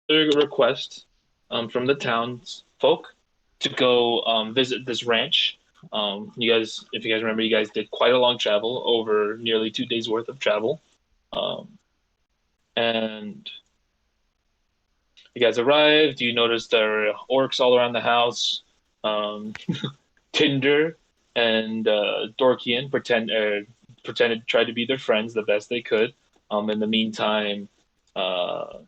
a request from the townsfolk to go visit this ranch. You guys, if you guys remember, you guys did quite a long travel, over nearly 2 days worth of travel. Um, and you guys arrived. You noticed there are orcs all around the house. Um, Tinder and Dorkian pretended to try to be their friends the best they could. In the meantime, uh,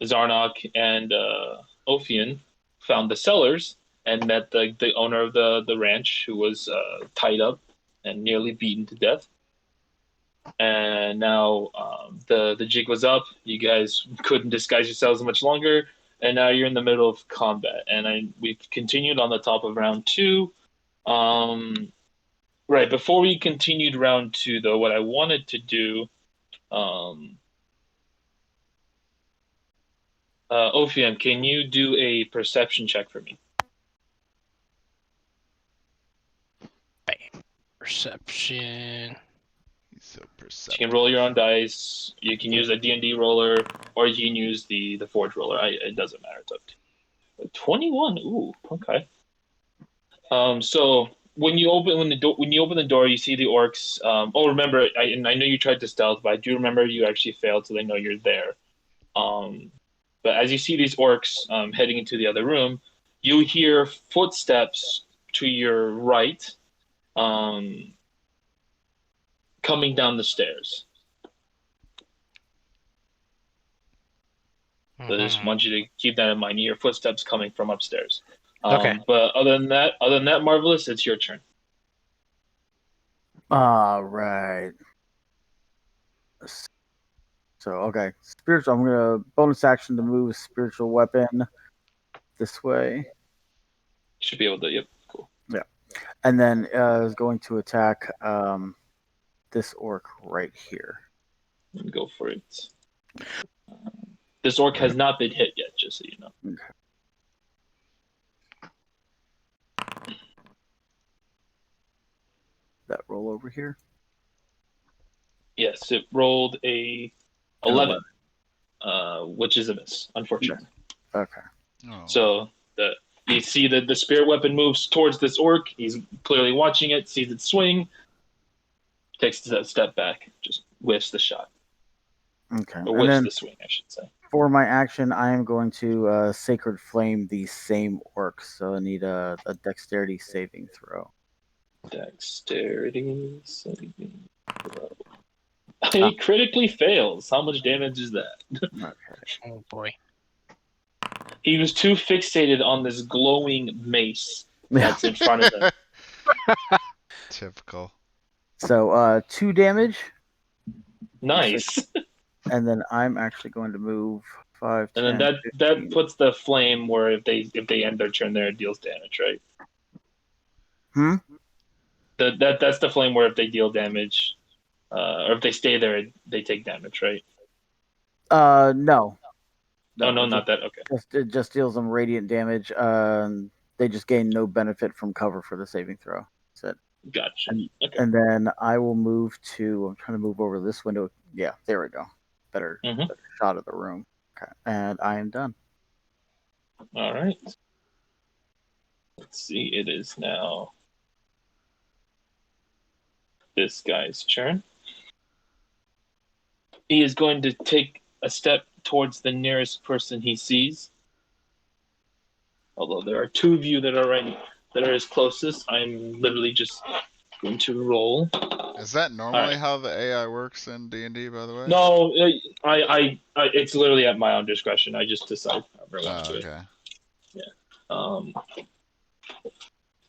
Zarnok and Ophian found the sellers and met the owner of the ranch, who was tied up and nearly beaten to death. And now the jig was up. You guys couldn't disguise yourselves much longer, and now you're in the middle of combat. And we've continued on the top of round two. Um, right before we continued round two, though, what I wanted to do, um, Ophian, can you do a perception check for me? Bam. Perception. He's so You can perceptive. roll your own dice. You can use a D&D roller, or you can use the Forge roller. It doesn't matter. It's up to you. 21. Ooh, okay. So when you open the door, you see the orcs. Oh, remember, I know you tried to stealth, but I do remember you actually failed, so they know you're there. Um, but as you see these orcs heading into the other room, you hear footsteps to your right, um, coming down the stairs. So I just Mhm. want you to keep that in mind. You hear footsteps coming from upstairs. Okay. But other than that, Marvelous, it's your turn. All right. So, okay. Spiritual. I'm going to bonus action to move spiritual weapon this way. Should be able to. Yep, cool. Yeah. And then is going to attack this orc right here. Go for it. This orc has not been hit yet, just so you know. Okay. That roll over here. Yes, it rolled a 11, which is a miss, unfortunately. Okay. Oh. So you see that the spirit weapon moves towards this orc. He's clearly watching it, sees it swing, takes a step back, just whiffs the shot. Okay. Or And whiffs then the swing, I should say. for my action, I am going to Sacred Flame these same orcs. So I need a dexterity saving throw. Dexterity saving throw. He critically fails. How much damage is that? Okay. Oh boy. He was too fixated on this glowing mace that's in front of him. Typical. So 2 damage. Nice. And then I'm actually going to move 5, 10, And then 15. that puts the flame where if they end their turn there, it deals damage, right? Hmm? That's the flame where if they deal damage, or if they stay there, they take damage, right? No. Oh no, not that. Okay, It just deals them radiant damage. They just gain no benefit from cover for the saving throw. That's it. gotcha. Okay. And then I will move to. I'm trying to move over this window. Yeah, there we go. Better shot of the room. Okay, and I am done. All right. Let's see. It is now this guy's turn. He is going to take a step towards the nearest person he sees. Although there are two of you that are his closest, I'm literally just going to roll. Is that normally how the AI works in D&D, by the way? No, it's literally at my own discretion. I just decide however I want to do okay. it. Yeah.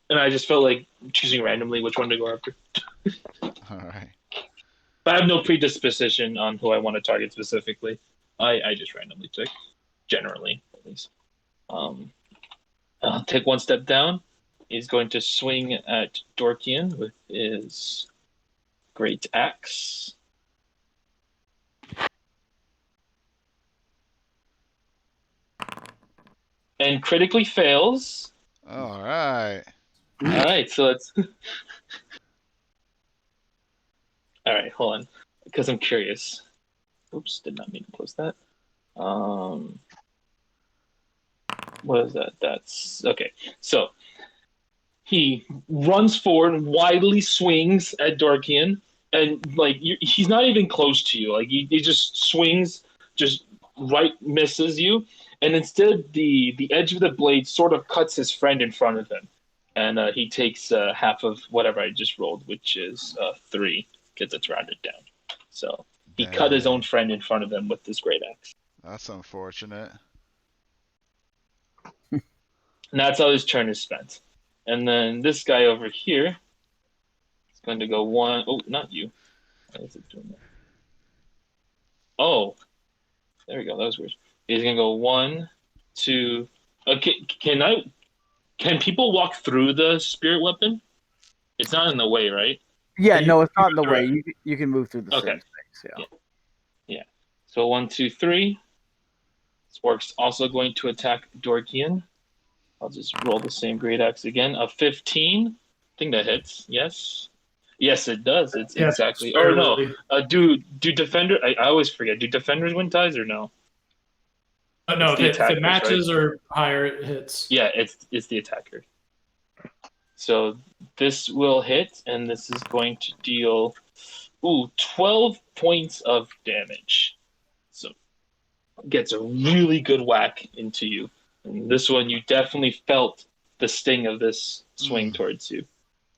And I just felt like choosing randomly which one to go after. All right. But I have no predisposition on who I want to target specifically. I just randomly pick, generally at least. Take one step down. He's going to swing at Dorkian with his great axe. And critically fails. All right. All right, so let's. All right, hold on, because I'm curious. Oops, did not mean to close that. What is that? That's okay. So he runs forward and widely swings at Dorkian, and like he's not even close to you. Like he just swings, just right misses you, and instead the edge of the blade sort of cuts his friend in front of him, and he takes half of whatever I just rolled, which is 3, because it's rounded down. So he cut his own friend in front of him with this great axe. That's unfortunate. And that's how his turn is spent. And then this guy over here is going to go 1. Oh, not you. Why is it doing that? Oh, there we go. That was weird. He's going to go 1, 2. Okay, can people walk through the spirit weapon? It's not in the way, right? Yeah, Can no, you it's not in the move way. through You can move through the Okay. same space. Yeah. Yeah. So 1, 2, 3. This orc's also going to attack Dorkian. I'll just roll the same great axe again. A 15. I think that hits. Yes. Yes, it does. It's Yeah, exactly. Or no. barely. Do defender? I always forget. Do defenders win ties or no? No, It's the if attackers, it matches or higher, it hits. Yeah, it's the attacker. So this will hit, and this is going to deal 12 points of damage. So gets a really good whack into you. And this one, you definitely felt the sting of this swing towards you.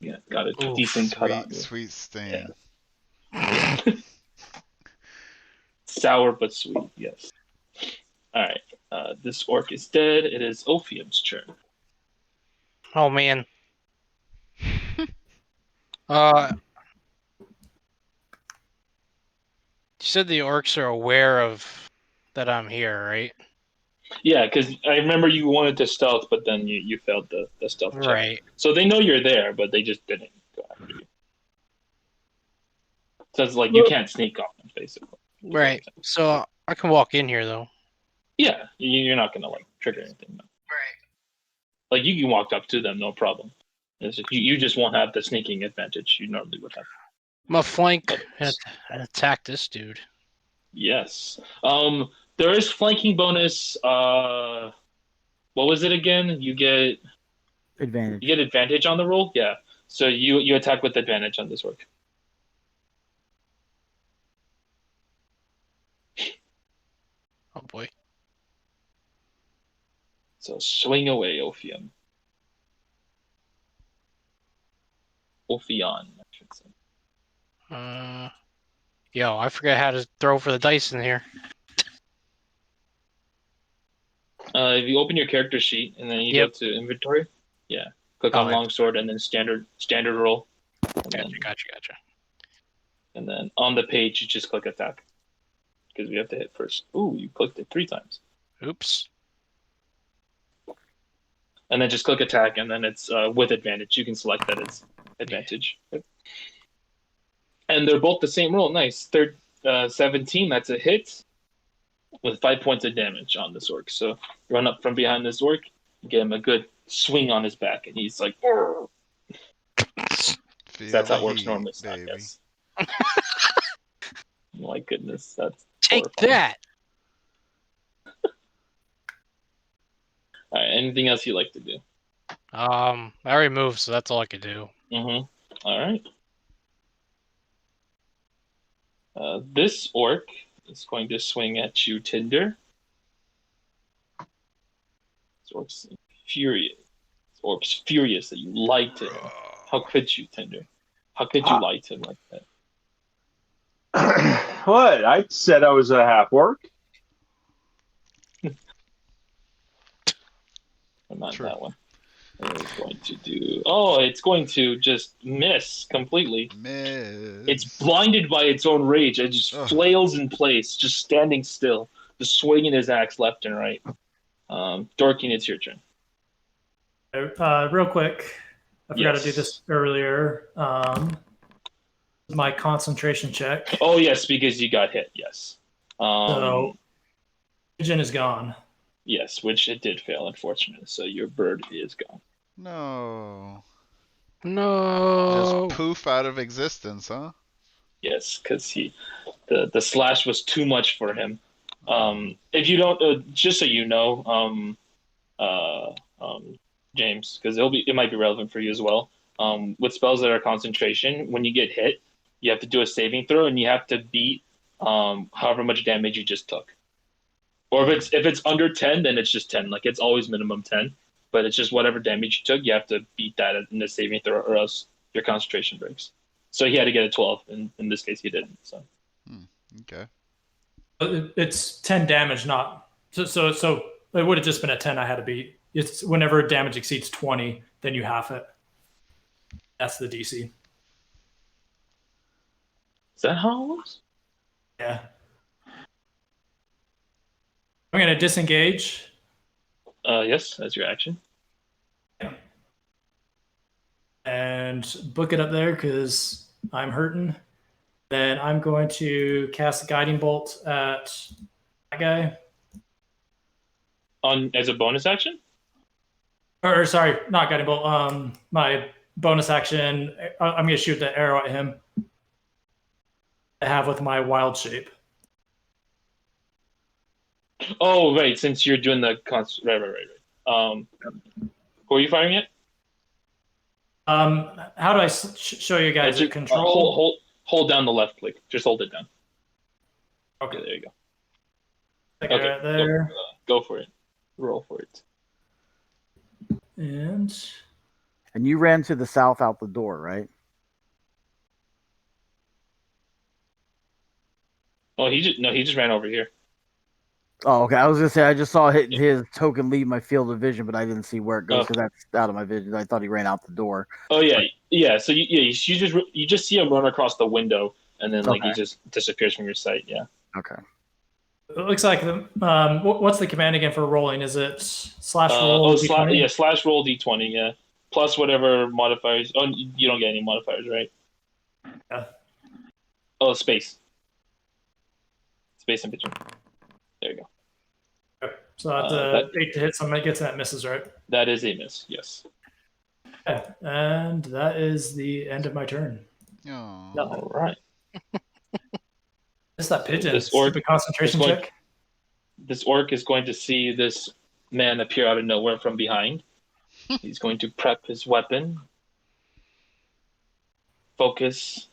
Yeah, got a decent cut on you. Sweet sting. Yeah. Sour but sweet, yes. All right, this orc is dead. It is Ophium's turn. Oh man. You said the orcs are aware of that I'm here, right? Yeah, because I remember you wanted to stealth, but then you failed the stealth check. Right. So they know you're there, but they just didn't go after you. So it's like you can't sneak on them, basically. Right. So I can walk in here though. Yeah, you're not gonna like trigger anything. No. Right. Like you can walk up to them, no problem. It's just, you just won't have the sneaking advantage you normally would have. I'm gonna flank and attack this dude. Yes. There is flanking bonus. What was it again? You get Advantage. You get advantage on the roll. Yeah. So you attack with advantage on this work. Oh boy. So swing away, Ophium. Ophion, I should say. Yo, I forgot how to throw for the dice in here. If you open your character sheet and then you go to inventory, click on longsword and then standard roll. Gotcha. And then on the page you just click attack because we have to hit first. Ooh, you clicked it 3 times. Oops. And then just click attack, and then it's with advantage. You can select that it's advantage. And they're both the same roll. Nice. 17, that's a hit with 5 points of damage on this orc. So run up from behind this orc, get him a good swing on his back, and he's like, that's how it works normally. Baby. Yes. My goodness, that's Take horrifying. that. All right, anything else you like to do? I already moved, so that's all I could do. All right. This orc is going to swing at you, Tinder. This orc's furious. This orc's furious that you lied to him. How could you, Tinder? How could you lie to him like that? What? I said I was a half orc. Not that one. It's going to do. Oh, it's going to just miss completely. Miss. It's blinded by its own rage. It just flails in place, just standing still, just swinging his axe left and right. Dorkin, it's your turn. Real quick, I forgot to do this earlier. My concentration check. Oh yes, because you got hit. Yes. So, vision is gone. Yes, which it did fail, unfortunately. So your bird is gone. No. No. Just poof out of existence, huh? Yes, because the slash was too much for him. If you don't, just so you know, James, because it might be relevant for you as well. With spells that are concentration, when you get hit, you have to do a saving throw, and you have to beat however much damage you just took. Or if it's under 10, then it's just 10. Like it's always minimum 10, but it's just whatever damage you took, you have to beat that in the saving throw, or else your concentration breaks. So he had to get a 12, and in this case, he didn't. So. Okay. It's 10 damage, not so it would have just been a 10 I had to beat. It's whenever damage exceeds 20, then you half it. That's the DC. Is that how it works? Yeah. I'm gonna disengage. Yes, that's your action. And book it up there because I'm hurting. Then I'm going to cast a guiding bolt at that guy. As a bonus action? Or sorry, not guiding bolt. My bonus action. I'm gonna shoot the arrow at him. I have with my wild shape. Oh, right. Since you're doing the right. Who are you firing at? How do I show you guys it? Control. Hold down the left click. Just hold it down. Okay, there you go. Okay, right there. Go for it. Roll for it. And you ran to the south out the door, right? Oh, he just ran over here. Oh, okay. I was gonna say I just saw his token leave my field of vision, but I didn't see where it goes because that's out of my vision. I thought he ran out the door. Oh yeah. So you just see him run across the window, and then he just disappears from your sight. Yeah. Okay. It looks like what's the command again for rolling? Is it /roll d20? /roll d20. Yeah. Plus whatever modifiers. Oh, you don't get any modifiers, right? Yeah. Oh, space. Space and vision. There you go. Okay. So that's 8 to hit. Somebody gets that misses, right? That is a miss. Yes. Okay. And that is the end of my turn. Oh. All right. It's that pigeon. This orc, stupid concentration check. This orc is going to see this man appear out of nowhere from behind. He's going to prep his weapon. Focus.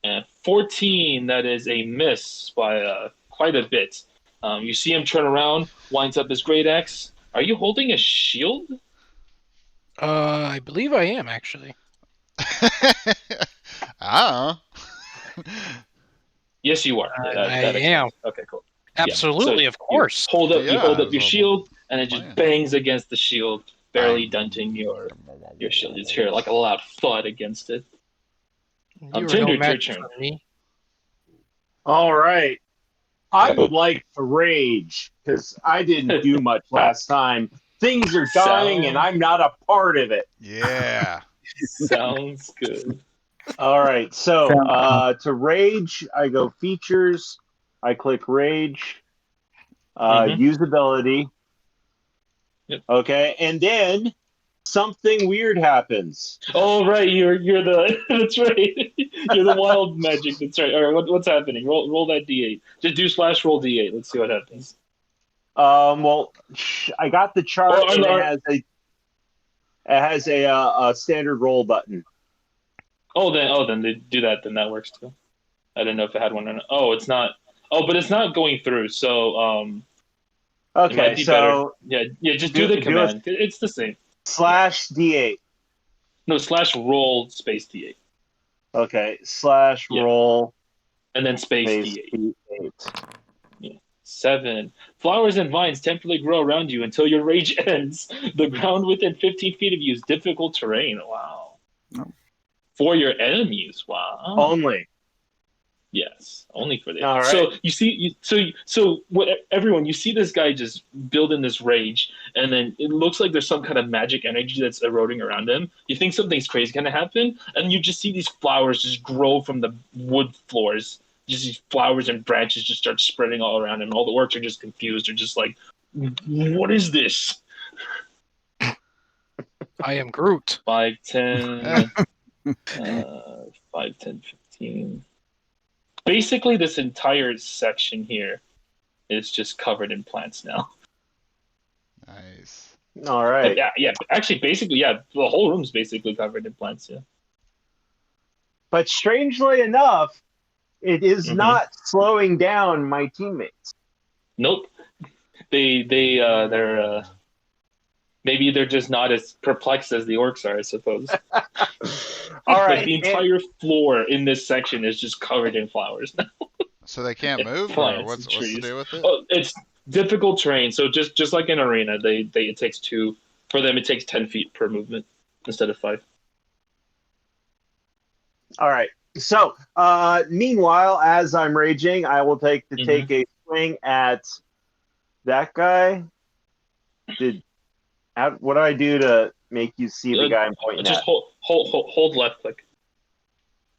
And 14, that is a miss by quite a bit. You see him turn around, winds up his great axe. Are you holding a shield? I believe I am, actually. Yes, you are. I am. Okay, cool. Absolutely, So of course. You hold up your shield, and it just bangs against the shield, barely denting your shield. You hear like a loud thud against it. Tinder, your turn. All right. I would like to rage because I didn't do much last time. Things are dying, and I'm not a part of it. Yeah. Sounds good. All right. So to rage, I go features. I click rage. Usability. Yep. Okay, and then something weird happens. Oh right, you're the that's right. You're the wild magic. That's right. All right, what's happening? Roll that d8. Just do /roll d8. Let's see what happens. Well, I got the chart, and it has a standard roll button. Oh, then they do that. Then that works too. I didn't know if it had one or not. Oh, it's not. Oh, but it's not going through. So okay, so better. Yeah, just do the command. It's the same. /d8. No, /roll space d8. Okay, /roll. And then space d8. Yeah. 7. Flowers and vines temporarily grow around you until your rage ends. The ground within 15 feet of you is difficult terrain. Wow. Oh. For your enemies. Wow. Only. Yes, only for the. All right. So you see, everyone, you see this guy just building this rage, and then it looks like there's some kind of magic energy that's eroding around him. You think something's crazy going to happen, and you just see these flowers just grow from the wood floors. Just these flowers and branches just start spreading all around him. All the orcs are just confused. They're just like, "What is this?" I am Groot. 5, 10, 5, 10, 15. basically this entire section here is just covered in plants now. Nice. All right. Yeah. Actually, basically, yeah, the whole room's basically covered in plants. Yeah. But strangely enough, it is not slowing down my teammates. Nope. They're maybe they're just not as perplexed as the orcs are, I suppose. All Like right. the entire floor in this section is just covered in flowers. So they can't move, or Plants what's and the trees. deal with it? Oh, it's difficult terrain. So just like in arena, it takes 2. For them, it takes 10 feet per movement instead of 5. All right. So, meanwhile, as I'm raging, I will take a swing at that guy. What do I do to make you see the guy I'm pointing just at? hold left click.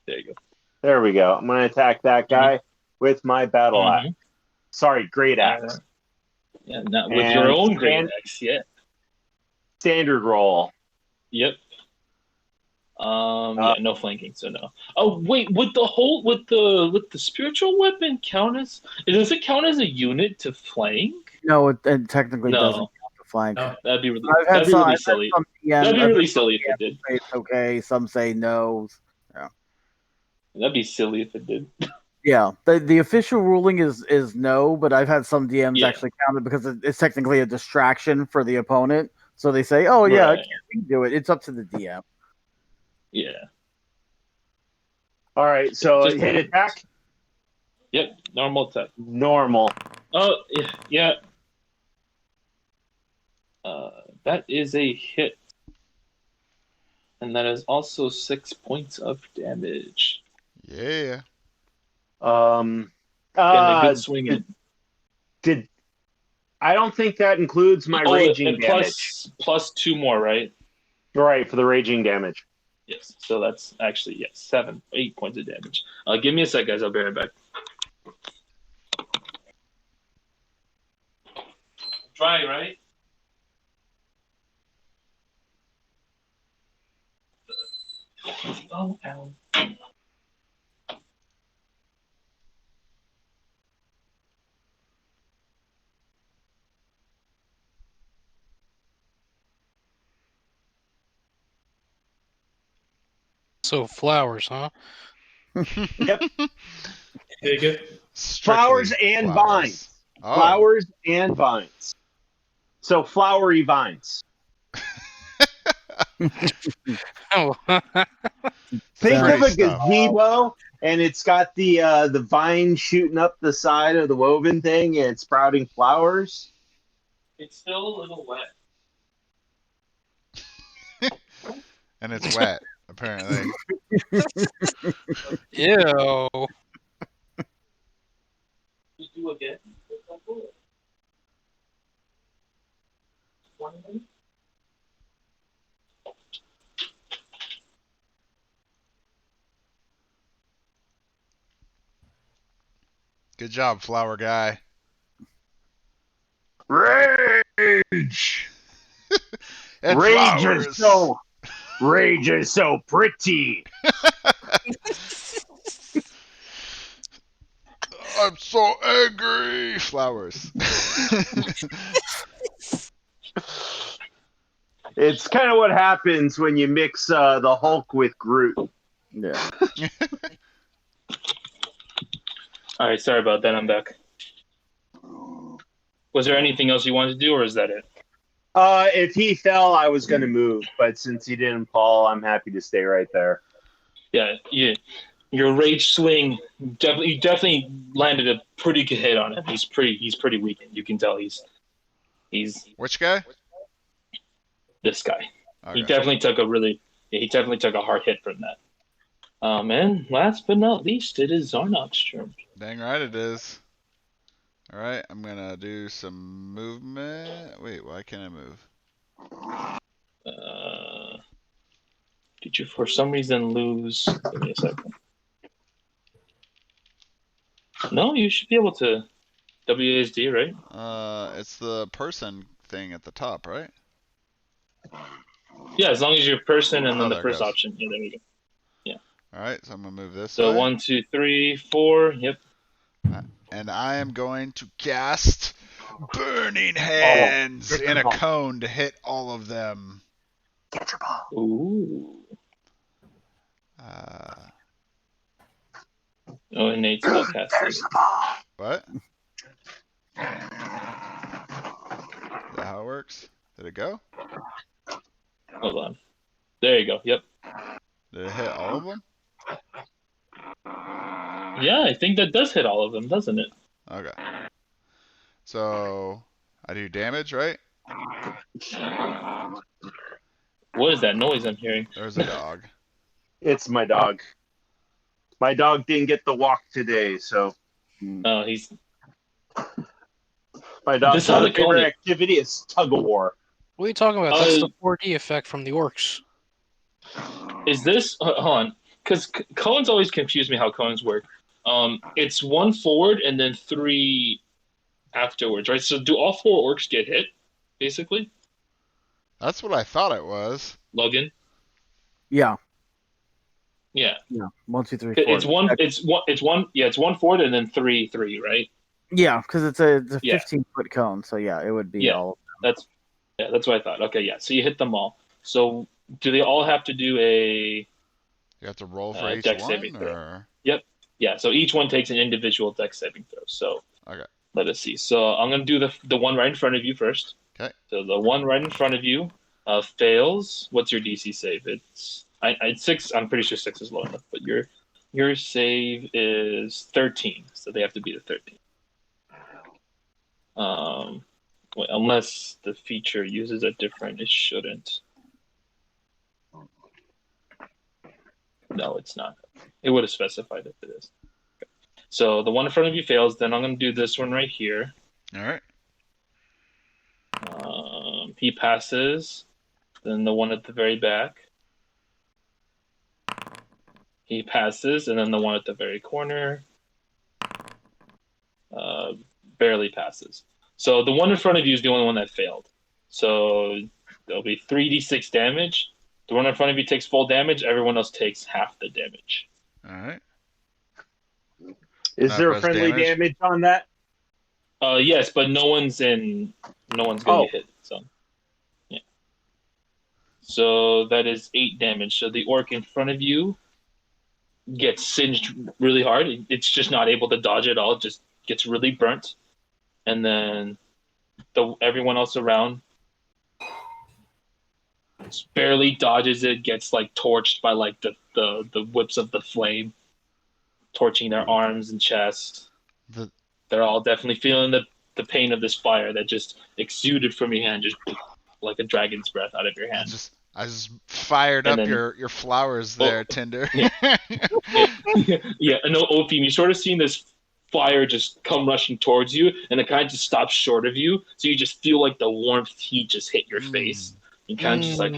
There you go. There we go. I'm going to attack that guy with my battle axe. Sorry, great axe. Yeah, not with your own great axe. Yeah. Standard roll. Yep. Yeah, no flanking, so no. Oh wait, would the spiritual weapon count as? Does it count as a unit to flank? No, it technically No. doesn't count to flank. No. That'd be really silly. That'd be really silly if it did. Say it's okay. Some say no. Yeah. That'd be silly if it did. Yeah, the official ruling is no, but I've had some DMs Yeah. actually count it because it's technically a distraction for the opponent. So they say, "Oh yeah, Right. we can do it." It's up to the DM. Yeah. All right, so Just- hit attack. Yep. Normal attack. Normal. Oh yeah. That is a hit, and that is also 6 points of damage. Yeah. And a good swing. Did I don't think that includes my raging damage. Plus 2 more, right? Right, for the raging damage. Yes. So that's actually 8 points of damage. Give me a sec, guys. I'll be right back. Dry, right? Oh, ow. So flowers, huh? Yep. Dig it. Flowers and vines. Oh. Flowers and vines. So flowery vines. Oh, Think Pretty of a stuff. gazebo, and it's got the vine shooting up the side of the woven thing, and it's sprouting flowers. It's still a little wet. And it's wet, apparently. ew. Just do again. Good job, flower guy. Rage! And Rage flowers. Rage is so pretty. I'm so angry. Flowers. It's kind of what happens when you mix the Hulk with Groot. Yeah. All right, sorry about that. I'm back. Was there anything else you wanted to do, or is that it? If he fell, I was going to move, but since he didn't fall, I'm happy to stay right there. Yeah, your rage swing definitely landed a pretty good hit on him. He's pretty weakened. You can tell he's Which guy? this guy. Okay. He definitely took a hard hit from that. And last but not least, it is Zarnok's turn. Dang right it is. Alright, I'm gonna do some movement. Wait, why can't I move? Did you for some reason lose? Give me a second. No, you should be able to WASD, right? It's the person thing at the top, right? Yeah, as long as you're person and then Oh, the there it first goes. option. Yeah, there we go. All right, so I'm gonna move this So way. 1, 2, 3, 4. Yep. And I am going to cast Burning Hands in a cone to hit all of them. Get your ball. Ooh. Oh, and Nate's spell casting. There's the ball. What? Is that how it works? Did it go? Hold on. There you go. Yep. Did it hit all of them? Yeah, I think that does hit all of them, doesn't it? Okay. So I do damage, right? What is that noise I'm hearing? There's a dog. It's my dog. My dog didn't get the walk today, so Oh, he's. my dog's This is how they call favorite it. activity is tug of war. What are you talking about? That's the 4D effect from the orcs. Is this? Hold on, because cones always confuse me how cones work. It's 1 forward and then 3 afterwards, right? So do all 4 orcs get hit, basically? That's what I thought it was. Logan? Yeah. Yeah. Yeah. 1, 2, 3, 4. It's one. Yeah, it's 1 forward and then 3, 3, right? Yeah, because it's a Yeah. 15-foot cone, so yeah, it would be Yeah. all. That's what I thought. Okay, yeah. So you hit them all. So do they all have to do a You have to roll for each dex one, saving throw? or Yeah, so each one takes an individual dex saving throw. So okay. let us see. So I'm gonna do the one right in front of you first. Okay. So the one right in front of you fails. What's your DC save? It's 6. I'm pretty sure 6 is low enough, but your save is 13. So they have to be the 13. Wait, unless the feature uses a different, it shouldn't. No, it's not. It would have specified if it is. Okay. So the one in front of you fails. Then I'm going to do this one right here. All right. He passes. Then the one at the very back. He passes, and then the one at the very corner barely passes. So the one in front of you is the only one that failed. So there'll be 3d6 damage. The one in front of you takes full damage. Everyone else takes half the damage. All right. Is Not there a press friendly damage on that? Yes, but no one's going to get hit. So, yeah. So that is 8 damage. So the orc in front of you gets singed really hard. It's just not able to dodge at all. It just gets really burnt. And then everyone else around barely dodges it, gets like torched by like the whips of the flame, torching their arms and chests. They're all definitely feeling the pain of this fire that just exuded from your hand, just like a dragon's breath out of your hand. I just fired And up then- your flowers there, Tinder. Yeah. Yeah, I know, Ophim, you sort of seen this fire just come rushing towards you, and it kind of just stops short of you, so you just feel like the warmth heat just hit your face. You kind of just like,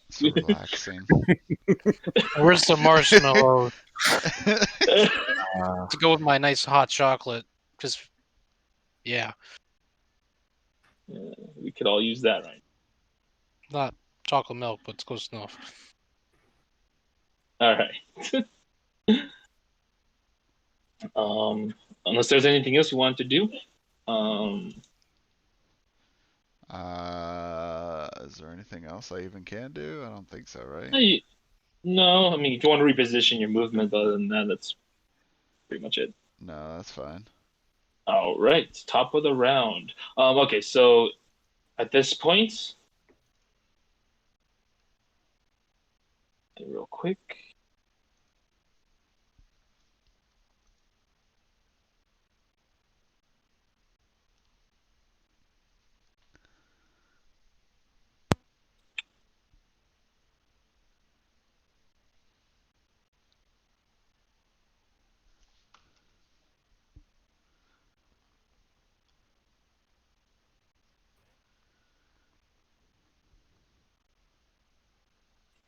It's relaxing. Where's the marshmallow Uh, to go with my nice hot chocolate? Just, yeah, we could all use that, right? not chocolate milk, but it's close enough. All right. Unless there's anything else you wanted to do. Is there anything else I even can do? I don't think so, right? No, I mean, if you want to reposition your movement, other than that, that's pretty much it. No, that's fine. All right, top of the round. Okay, so at this point, real quick.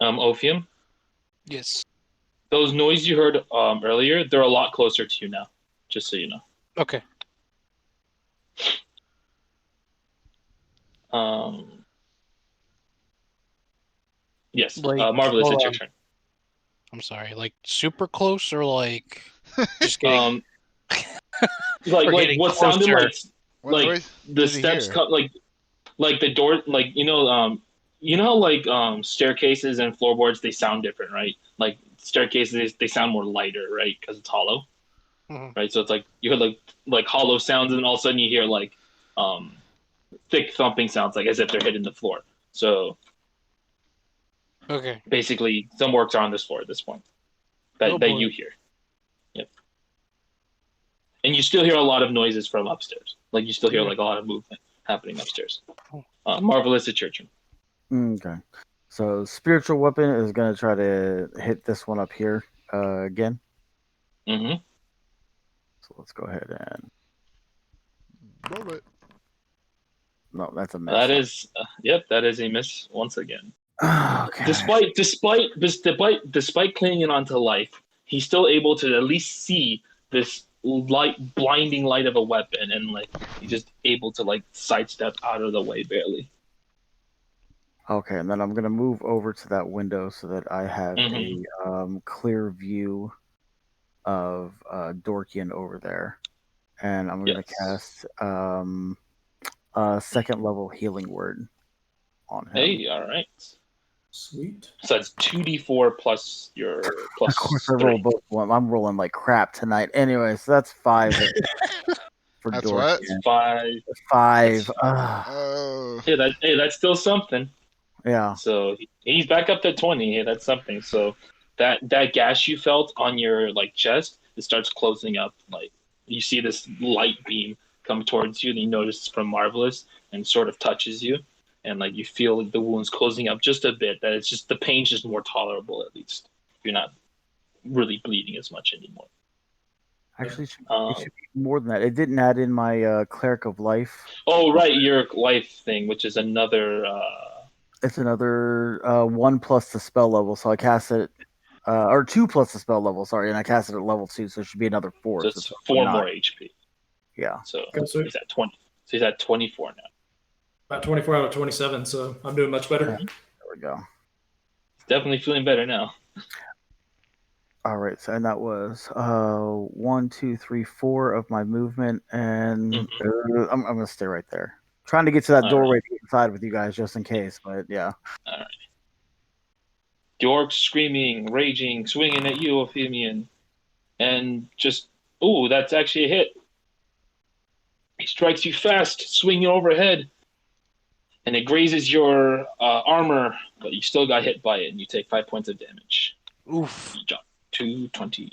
Ophium, Yes. those noises you heard earlier, they're a lot closer to you now, just so you know. Okay. Yes, Like, Marvelous, hold it's your on. turn. I'm sorry, like super close or like just getting Um, or like getting what sounded closer? What like noise the did he steps hear? cut like the door you know how, like staircases and floorboards, they sound different, right? Like staircases, they sound more lighter, right? Because it's hollow, Mhm. right? So it's like you hear like hollow sounds, and all of a sudden you hear like um thick thumping sounds, like as if they're hitting the floor. So Okay. basically, some works are on this floor at this point Oh that boy. you hear. Yep. And you still hear a lot of noises from upstairs. Like you still hear Yeah. like a lot of movement happening upstairs. Oh. Marvelous at church. Okay. So spiritual weapon is gonna try to hit this one up here again. Mm-hmm. So let's go ahead and Roll it. no, that's a miss. That is, yep, that is a miss once again. Okay. Despite clinging onto life, he's still able to at least see this blinding light of a weapon, and like he's just able to like sidestep out of the way barely. Okay, and then I'm gonna move over to that window so that I have Mhm. a clear view of Dorkian over there, and I'm gonna Yes. cast a second level healing word on him. Hey, all right. Sweet. So that's 2d4 plus your Of course, I plus roll 3. both of them. I'm rolling like crap tonight. Anyway, so that's 5 for That's Dorkian. what? 5. 5. Oh. That's still something. Yeah. So he's back up to 20. Hey, that's something. So that gash you felt on your like chest, it starts closing up. Like you see this light beam come towards you, and you notice it's from Marvelous, and sort of touches you, and like you feel like the wound's closing up just a bit. That it's just the pain's just more tolerable at least. You're not really bleeding as much anymore. Actually, it Um, should be more than that. It didn't add in my Cleric of Life. oh right, your life thing, which is another. It's another 1 plus the spell level, so I cast it, or 2 plus the spell level, sorry, and I cast it at level 2, so it should be another 4. So So it's it's 4 9. more HP. Yeah. So Okay, so he's at 20. So he's at 24 now. about 24 out of 27, so I'm doing much better. There we go. He's definitely feeling better now. All right, so and that was 1, 2, 3, 4 of my movement, and I'm gonna stay right there, trying to get to that All doorway to get inside with you guys just in case. But yeah, All right. The orc screaming, raging, swinging at you, Ophidian, and just that's actually a hit. He strikes you fast, swinging overhead, and it grazes your armor, but you still got hit by it, and you take 5 points of damage. Oof. You jump to 20.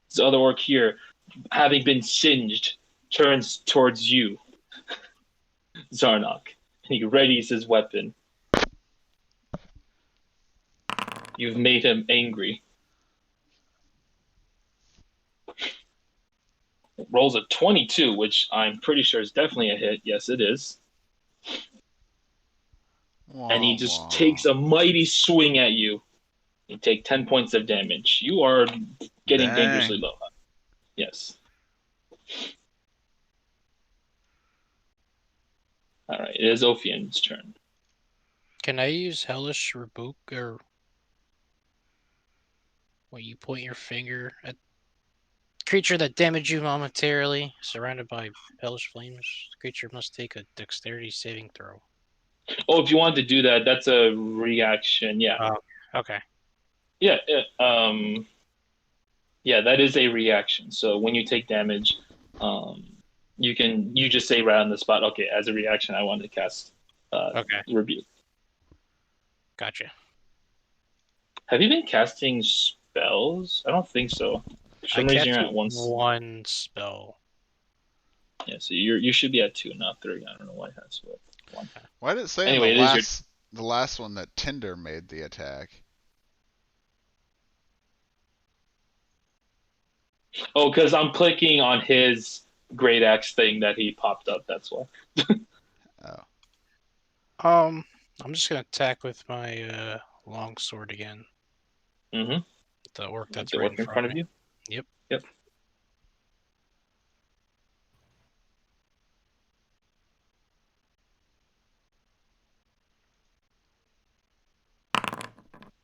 This other orc here, having been singed, turns towards you, Zarnok, and he readies his weapon. You've made him angry. Rolls a 22, which I'm pretty sure is definitely a hit. Yes, it is. And he just takes a mighty swing at you. You take 10 points of damage. You are getting Dang. dangerously low. Yes. All right, it is Ophian's turn. Can I use Hellish Rebuke or when you point your finger at creature that damage you momentarily, surrounded by hellish flames? The creature must take a dexterity saving throw. Oh, if you wanted to do that, that's a reaction. Yeah. Okay. Yeah. Yeah, that is a reaction. So when you take damage, you just say right on the spot, okay, as a reaction, I want to cast Okay. Rebuke. Gotcha. Have you been casting spells? I don't think so. For some reason, you're at one spell. Yeah, so you should be at 2, not 3. I don't know why it has 1. Why did it say Anyway, in it is the last one that Tinder made the attack? Oh, because I'm clicking on his great axe thing that he popped up. That's why. Oh. I'm just gonna attack with my long sword again. Mm-hmm. The orc that's The right orc in front of you. Yep. Yep.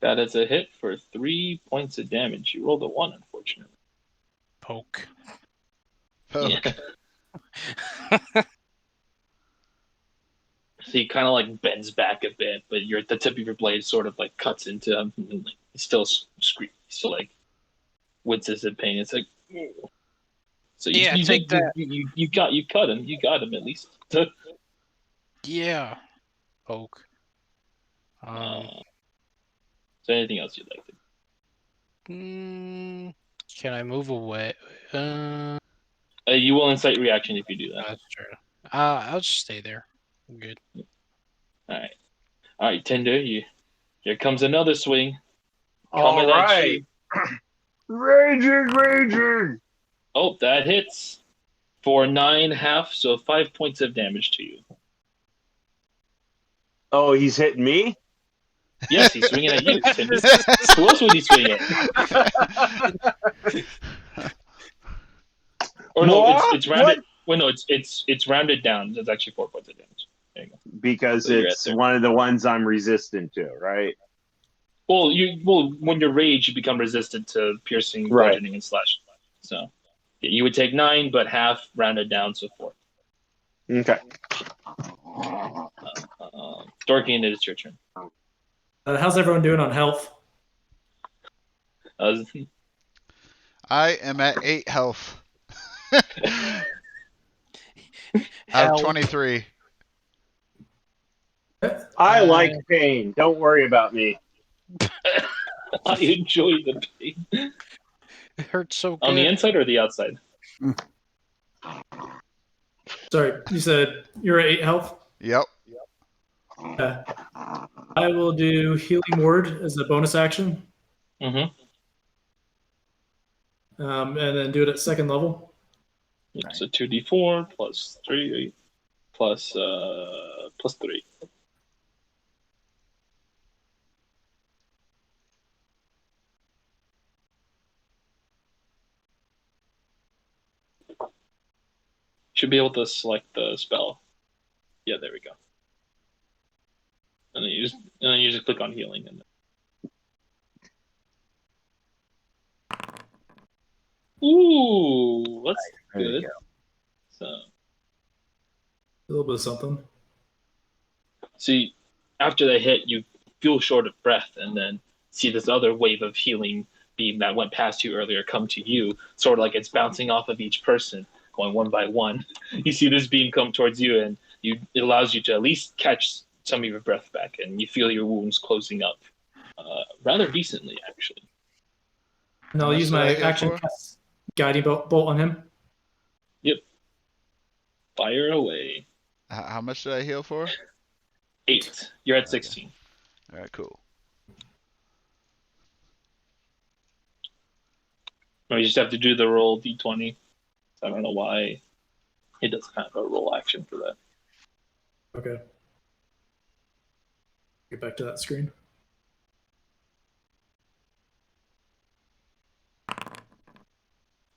That is a hit for 3 points of damage. You rolled a 1, unfortunately. Poke. Poke. Yeah. So he kind of like bends back a bit, but the tip of your blade sort of like cuts into him, and like he still screams, still like winces in pain. It's like, so Yeah, take that. You cut him. You got him at least. Yeah. Poke. Is there anything else you'd like to do? Can I move away? You will incite reaction if you do that. That's true. I'll just stay there. I'm good. All right, Tinder. Here comes another swing. All Coming at right. you. Raging. Oh, that hits for 9.5, so 5 points of damage to you. Oh, he's hitting me? Yes, he's swinging at you, Tinder. Who else would he swing at? Or no, What? it's rounded. Well, no, it's rounded down. It's actually 4 points of damage. There you go. Because So you're it's at there. one of the ones I'm resistant to, right? Well, when you're rage, you become resistant to piercing, Right. bludgeoning, and slashing. So yeah, you would take 9, but half rounded down, so 4. Okay. Dorky, it is your turn. How's everyone doing on health? I am at 8 health. Out of 23. I like pain. Don't worry about me. I enjoy the pain. It hurts so good. On the inside or the outside? Sorry, you said you're at 8 health? Yep. I will do Healing Word as a bonus action, Mm-hmm. and then do it at 2nd level. Yep, so 2d4 plus 3 plus 3. Should be able to select the spell. Yeah, there we go. And then you just click on healing. And ooh, that's There you good. go. So A little bit of something. see, after they hit, you feel short of breath, and then see this other wave of healing beam that went past you earlier come to you, sort of like it's bouncing off of each person, going one by one. You see this beam come towards you, and it allows you to at least catch some of your breath back, and you feel your wounds closing up rather decently, actually. And I'll How much use did I my heal action for? cast guiding bolt on him. Yep. Fire away. How much did I heal for? 8. You're at Okay. 16. All right, cool. Or you just have to do the roll d20. I don't know why it does kind of a roll action for that. Okay. Get back to that screen.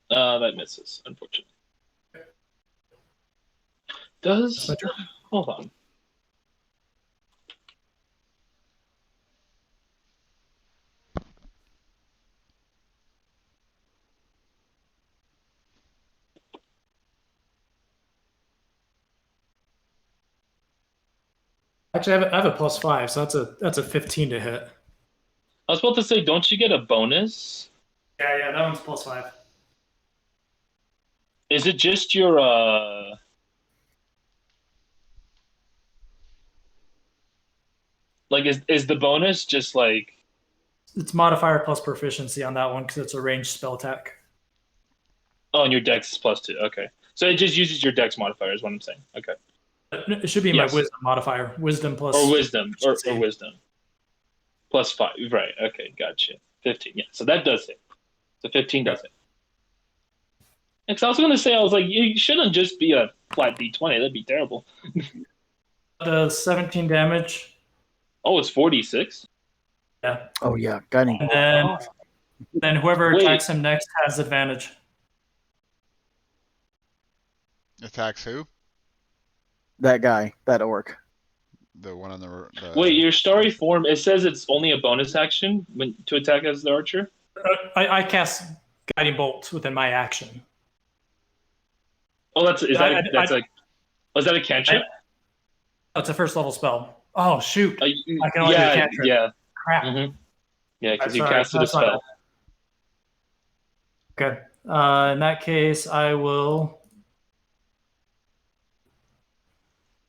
That misses, unfortunately. Does That's my hold on. Actually, I have a +5, so that's a 15 to hit. I was about to say, don't you get a bonus? Yeah, that one's +5. Is it just your like is the bonus just like It's modifier plus proficiency on that one because it's a ranged spell attack. oh, and your dex is +2? Okay, so it just uses your dex modifier is what I'm saying. Okay, It should be Yes. my wisdom modifier. Wisdom plus or wisdom or proficiency. wisdom +5. Right. Okay, gotcha. 15. Yeah, so that does it. So 15 does it. Because I was going to say, I was like, you shouldn't just be a flat d20. That'd be terrible. 17 damage. Oh, it's 46. Yeah. Oh yeah, guiding And bolt. then whoever Wait. attacks him next has advantage. Attacks who? That guy, that orc. The one on the Wait, your story form, it says it's only a bonus action to attack as the archer? I cast guiding bolt within my action. Oh, is that a cantrip? That's a first level spell. Oh shoot! I can only do Yeah, cantrip. yeah. Crap. Mm-hmm. Yeah, because That's you all right. casted a That's fine. spell. Okay. In that case, I will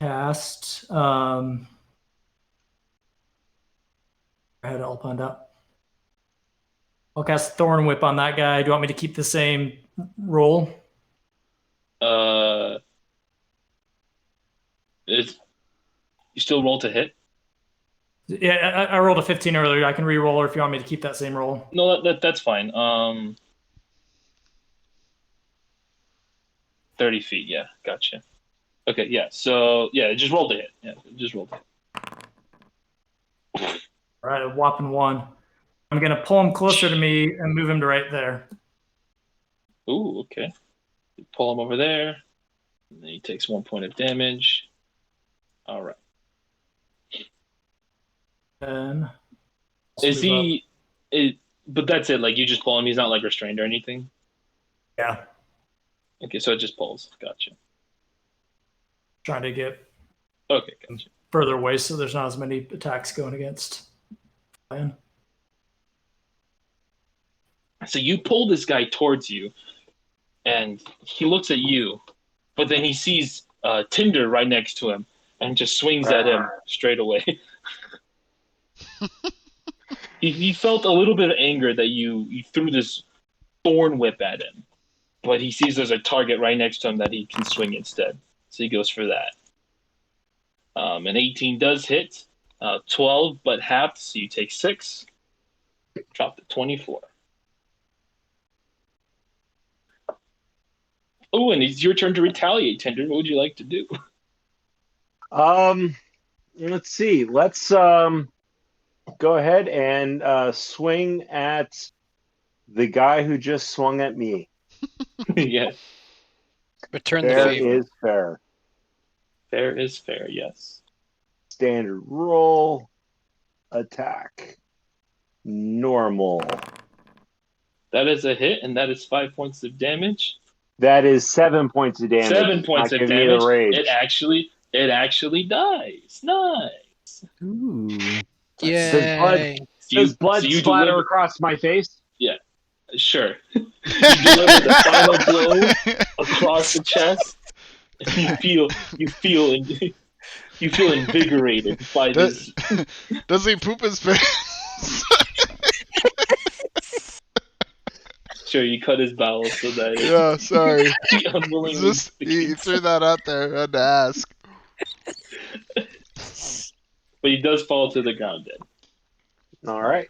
cast. I had it all planned out. I'll cast Thorn Whip on that guy. Do you want me to keep the same roll? You still roll to hit? Yeah, I rolled a 15 earlier. I can re-roll, or if you want me to keep that same roll. No, that's fine. 30 feet. Yeah, gotcha. Okay, yeah. So yeah, just roll to hit. Yeah, just roll to hit. All right, a whopping 1. I'm gonna pull him closer to me and move him to right there. Ooh, okay. You pull him over there. And then he takes 1 point of damage. All right. And Is he? But that's it. Like you just pull him. He's not like restrained or anything. Yeah. Okay, so it just pulls. Gotcha. Trying to get Okay, gotcha. further away so there's not as many attacks going against. So you pull this guy towards you, and he looks at you, but then he sees Tinder right next to him, and just swings at him straight away. He felt a little bit of anger that you threw this thorn whip at him, but he sees there's a target right next to him that he can swing instead, so he goes for that. An 18 does hit, 12 but halved, so you take 6. Drop to 24. Oh, and it's your turn to retaliate, Tinder. What would you like to do? Let's see. Let's go ahead and swing at the guy who just swung at me. Yes. Return the Fair favor. is fair. Fair is fair, yes. Standard roll. Attack. Normal. That is a hit, and that is 5 points of damage. That is 7 points of damage. 7 points Not of giving me damage. the rage. It actually dies. Nice. Ooh. Yay! Does blood so you splatter deliver- across my face? Sure. You deliver the final blow across the chest, and you feel invigorated by this. Does he poop his pants? Sure, you cut his bowels so that Yeah, sorry. he unwillingly Just he threw that out there. I had to ask. But he does fall to the ground dead. All right.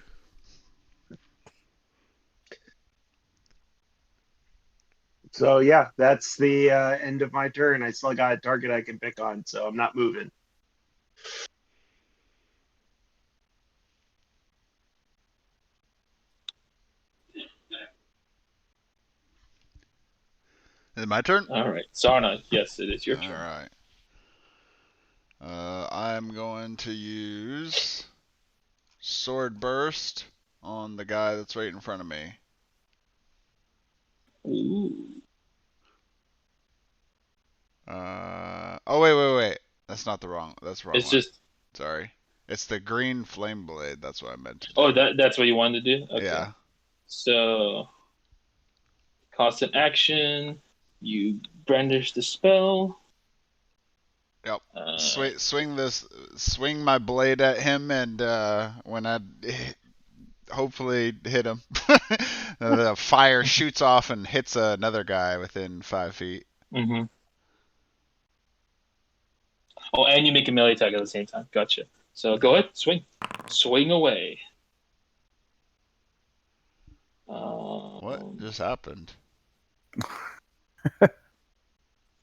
So yeah, that's the end of my turn. I still got a target I can pick on, so I'm not moving. Is it my turn? All right, Sarna. Yes, it is your turn. All right. I'm going to use Sword Burst on the guy that's right in front of me. Ooh. Oh wait. That's not the wrong. That's the wrong. It's one. just. Sorry. It's the green flame blade. That's what I meant to do. Oh, that's what you wanted to do. Okay. Yeah. So, cost an action. You brandish the spell. Yep. Swing my blade at him, and when I hopefully hit him, the fire shoots off and hits another guy within 5 feet. Mm-hmm. Oh, and you make a melee attack at the same time. Gotcha. So go ahead, swing away. What just happened?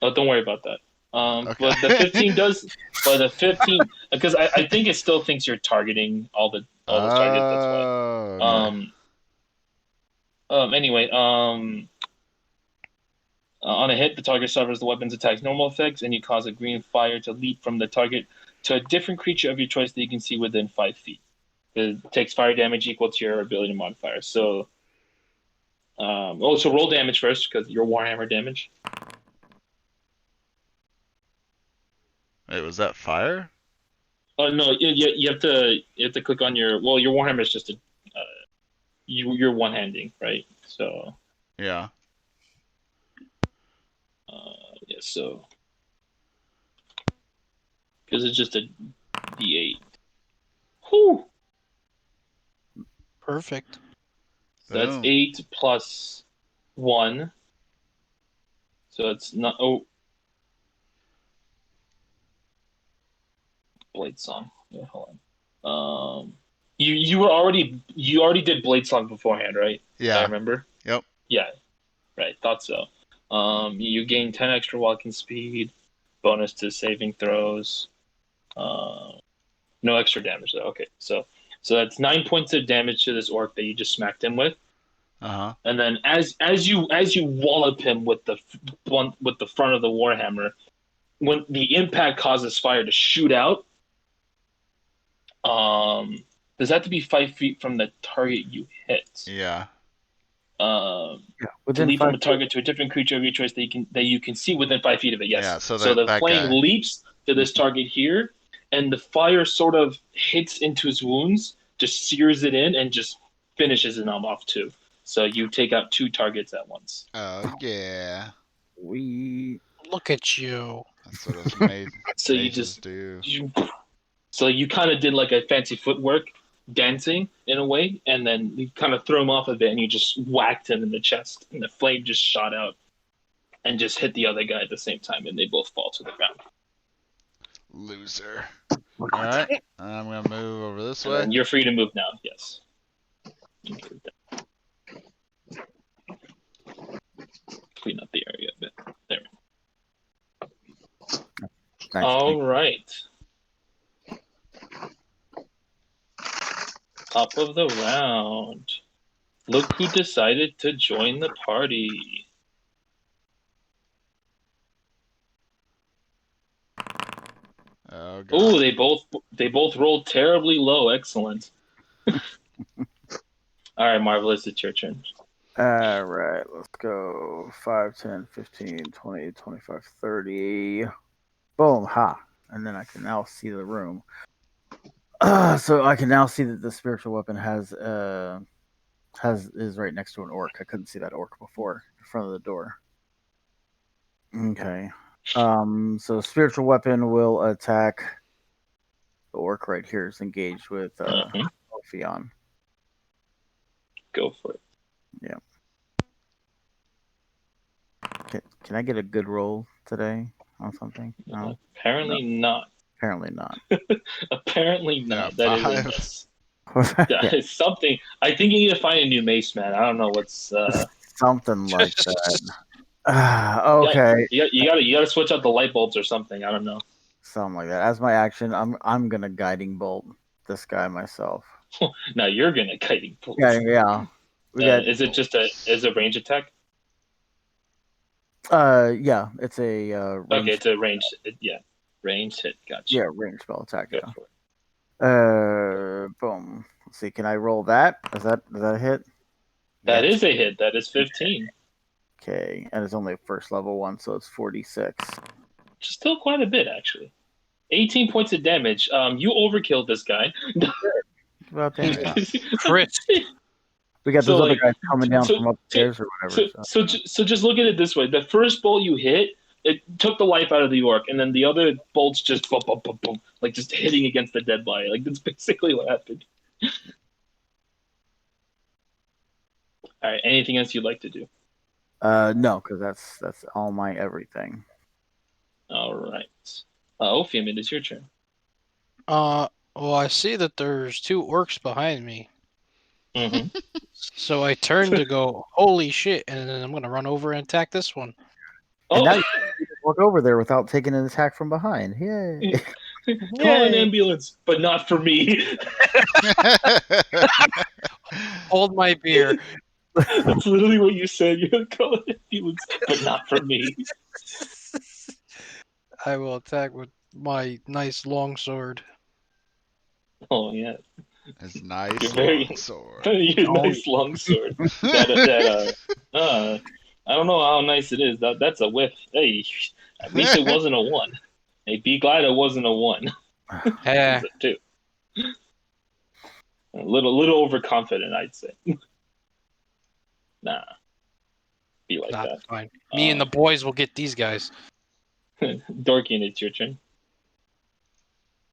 Oh, don't worry about that. Okay. But the 15 does. But the 15, because I think it still thinks you're targeting all those targets. That's why. Okay. Anyway, on a hit, the target suffers the weapon's attack's normal effects, and you cause a green fire to leap from the target to a different creature of your choice that you can see within 5 feet. It takes fire damage equal to your ability modifier. So, so roll damage first because your Warhammer damage. Wait, was that fire? Oh no, you have to click on your your Warhammer is just you're one handing, right? So Yeah. yeah, so because it's just a D8. Whew. Perfect. So that's Boom. 8 plus 1. So it's not Blade Song. Yeah, hold on. You already did Blade Song beforehand, right? Yeah. I remember. Yep. Yeah, right. Thought so. You gain 10 extra walking speed, bonus to saving throws. No extra damage though. Okay, so that's 9 points of damage to this orc that you just smacked him with. Uh-huh. And then as you wallop him with the front of the warhammer, when the impact causes fire to shoot out, does that have to be 5 feet from the target you hit? Yeah. To within leap from 5 a target to a different creature of your choice that you can see within 5 feet of it. Yes. Yeah, so the that flame guy. leaps to this target here, and the fire sort of hits into his wounds, just sears it in, and just finishes him off too. So you take out 2 targets at once. Oh yeah. We Look at you. That's what us made So you mages just do. so you kind of did like a fancy footwork, dancing in a way, and then you kind of threw him off a bit, and you just whacked him in the chest, and the flame just shot out and just hit the other guy at the same time, and they both fall to the ground. Loser. Alright. I'm gonna move over this And way. then you're free to move now. Yes. Clean up the area a bit. There. nice. All right. Top of the round. Look who decided to join the party. Oh god. Oh, they both rolled terribly low. Excellent. All right, Marvelous, it's your turn. All right, let's go. 5, 10, 15, 20, 25, 30. Boom, ha. And then I can now see the room. So I can now see that the spiritual weapon is right next to an orc. I couldn't see that orc before in front of the door. Okay. So spiritual weapon will attack the orc right here is engaged with Ophion. Go for it. Yeah. Can I get a good roll today on something? No. Apparently not. Apparently not. Apparently not. Yeah, That 5. is that is something. I think you need to find a new mace, man. I don't know what's something like that. Okay. You gotta switch out the light bulbs or something. I don't know. Something like that. As my action, I'm gonna guiding bolt this guy myself. Now you're gonna guiding bolt. Yeah. Is it just a range attack? Yeah, it's a range. Okay, it's a range. Range hit. Gotcha. Yeah, range spell attack. Go Yeah. for it. Boom. Let's see. Can I roll that? Is that a hit? That Yes. is a hit. That is 15. Okay, and it's only a first level one, so it's 46. Which is still quite a bit, actually. 18 points of damage. You overkilled this guy. About that. Crit. We got So, those other like, guys coming down so- from upstairs or whatever. So just look at it this way: the first bolt you hit, it took the life out of the orc, and then the other bolts just boom, boom, boom, boom, like just hitting against the dead body. Like that's basically what happened. All right. Anything else you'd like to do? No, because that's all my everything. All right. Ophium, it is your turn. Well, I see that there's 2 orcs behind me. Mm-hmm. So I turn to go, holy shit, and then I'm going to run over and attack this one. And now Oh, you can walk over there without taking an attack from behind. Yay! call an ambulance, but not for me. Hold my beer. That's literally what you said. You're gonna call an ambulance, but not for me. I will attack with my nice long sword. Oh yeah, His nice You're very- long sword. your Oh, nice long sword. I don't know how nice it is. That's a whiff. Hey, at least it wasn't a 1. Hey, be glad it wasn't a 1. yeah, It's a 2. A little overconfident, I'd say. Nah, be like not that. fine. Me and the boys will get these guys. Dorky, it's your turn.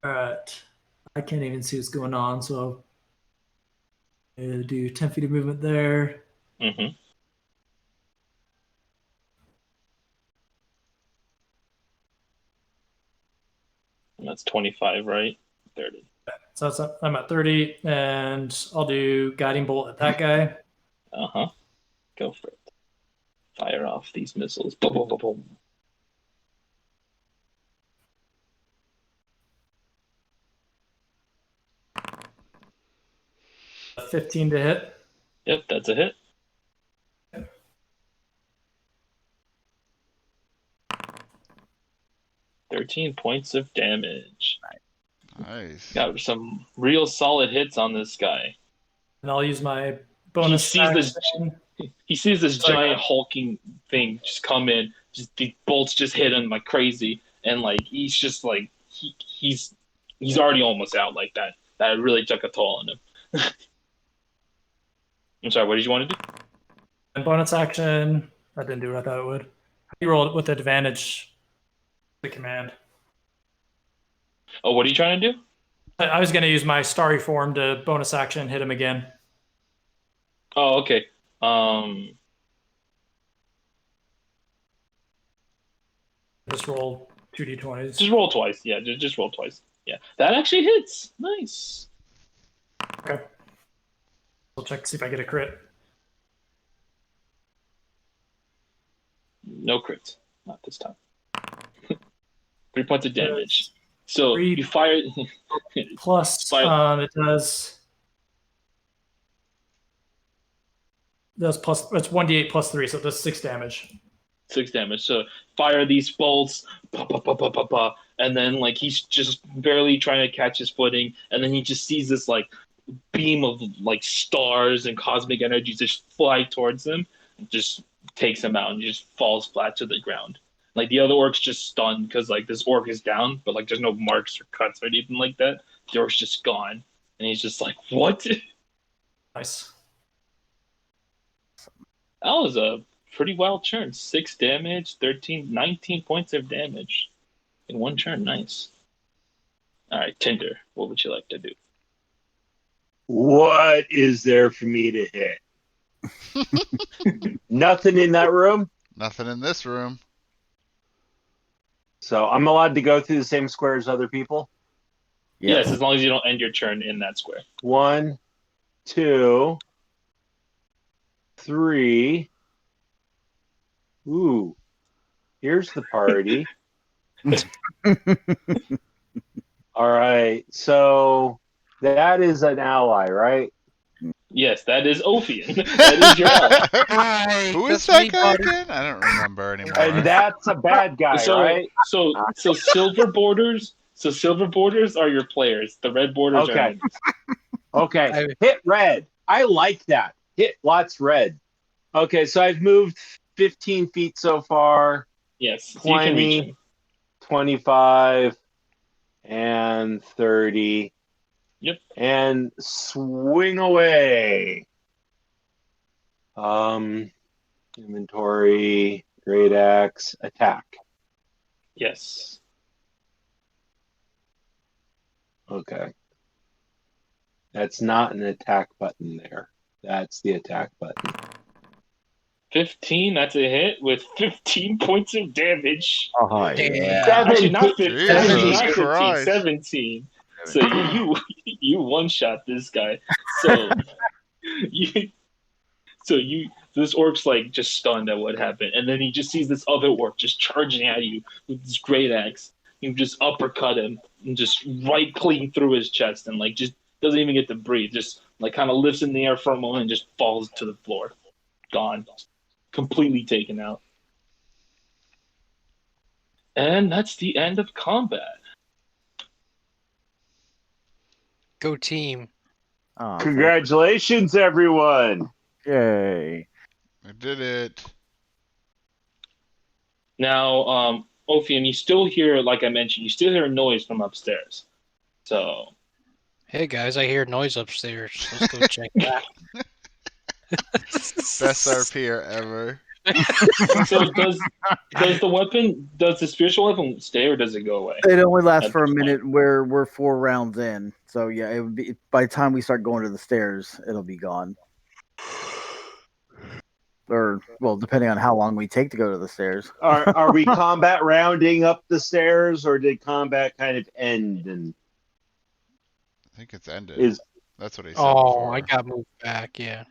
All right. I can't even see what's going on, so I'll do 10 feet of movement there. Mm-hmm. And that's 25, right? 30. So I'm at 30, and I'll do guiding bolt at that guy. Uh-huh. Go for it. Fire off these missiles. Boom, boom, boom, boom. 15 to hit. Yep, that's a hit. $13 points of damage. Nice. Got some real solid hits on this guy. And I'll use my bonus. He sees this- action. He sees this Sorry, giant guys. hulking thing just come in. Just the bolts just hit him like crazy, and like he's just like he's already almost out like that. That really took a toll on him. I'm sorry. What did you want to do? And bonus action. I didn't do what I thought it would. You rolled with advantage. The command. Oh, what are you trying to do? I was going to use my starry form to bonus action hit him again. Oh, okay. Just roll 2d20s. Just roll twice. Yeah, just roll twice. Yeah, that actually hits. Nice. Okay. I'll check to see if I get a crit. No crit. Not this time. 3 points of damage. So Three- you fire. Plus, Fire. it does plus. It's 1d8 plus 3, so it does 6 damage. 6 damage. So fire these bolts, pa, pa, pa, pa, pa, pa, and then like he's just barely trying to catch his footing, and then he just sees this like beam of like stars and cosmic energy just fly towards him, and just takes him out, and he just falls flat to the ground. Like the other orc's just stunned because like this orc is down, but like there's no marks or cuts or anything like that. The orc's just gone, and he's just like, "What?" Nice. That was a pretty wild turn. 6 damage, 19 points of damage in one turn. Nice. All right, Tinder, what would you like to do? What is there for me to hit? Nothing in that room. Nothing in this room. So I'm allowed to go through the same square as other people. Yes, as long as you don't end your turn in that square. 1, 2, 3. Ooh, here's the party. All right, so that is an ally, right? Yes, that is Ophian. That is your ally. Hi, Who is that's that me, guy buddy. again? I don't remember anymore. And that's a bad guy, right? So silver borders. So silver borders are your players. The red borders are Okay. enemies. Okay, hit red. I like that. Hit lots red. Okay, so I've moved 15 feet so far. Yes, so you can reach 20, him. 25, and 30. Yep. And swing away. Inventory, great axe, attack. Yes. Okay. That's not an attack button there. That's the attack button. 15, that's a hit with 15 points of damage. Oh, Damn. yeah. Actually, not 15. Jesus Actually, not 15. Christ. 17. So you one shot this guy. So this orc's like just stunned at what happened, and then he just sees this other orc just charging at you with this great axe. You just uppercut him and just right clean through his chest, and like just doesn't even get to breathe. Just like kind of lifts in the air for a moment and just falls to the floor. Gone. Completely taken out. And that's the end of combat. Go team. Oh, Congratulations, everyone. yay. I did it. Now, Ophium, you still hear, like I mentioned, you still hear a noise from upstairs. So, Hey guys, I hear noise upstairs. Let's go check that. Best RP ever. so does the spiritual weapon stay or does it go away? It only lasts At for a this point. minute. We're 4 rounds in, so yeah, it would be by the time we start going to the stairs, it'll be gone. Or well, depending on how long we take to go to the stairs. Are we combat rounding up the stairs, or did combat kind of end? And I think it's ended. is That's what he said Oh, before. I got moved back. Yeah.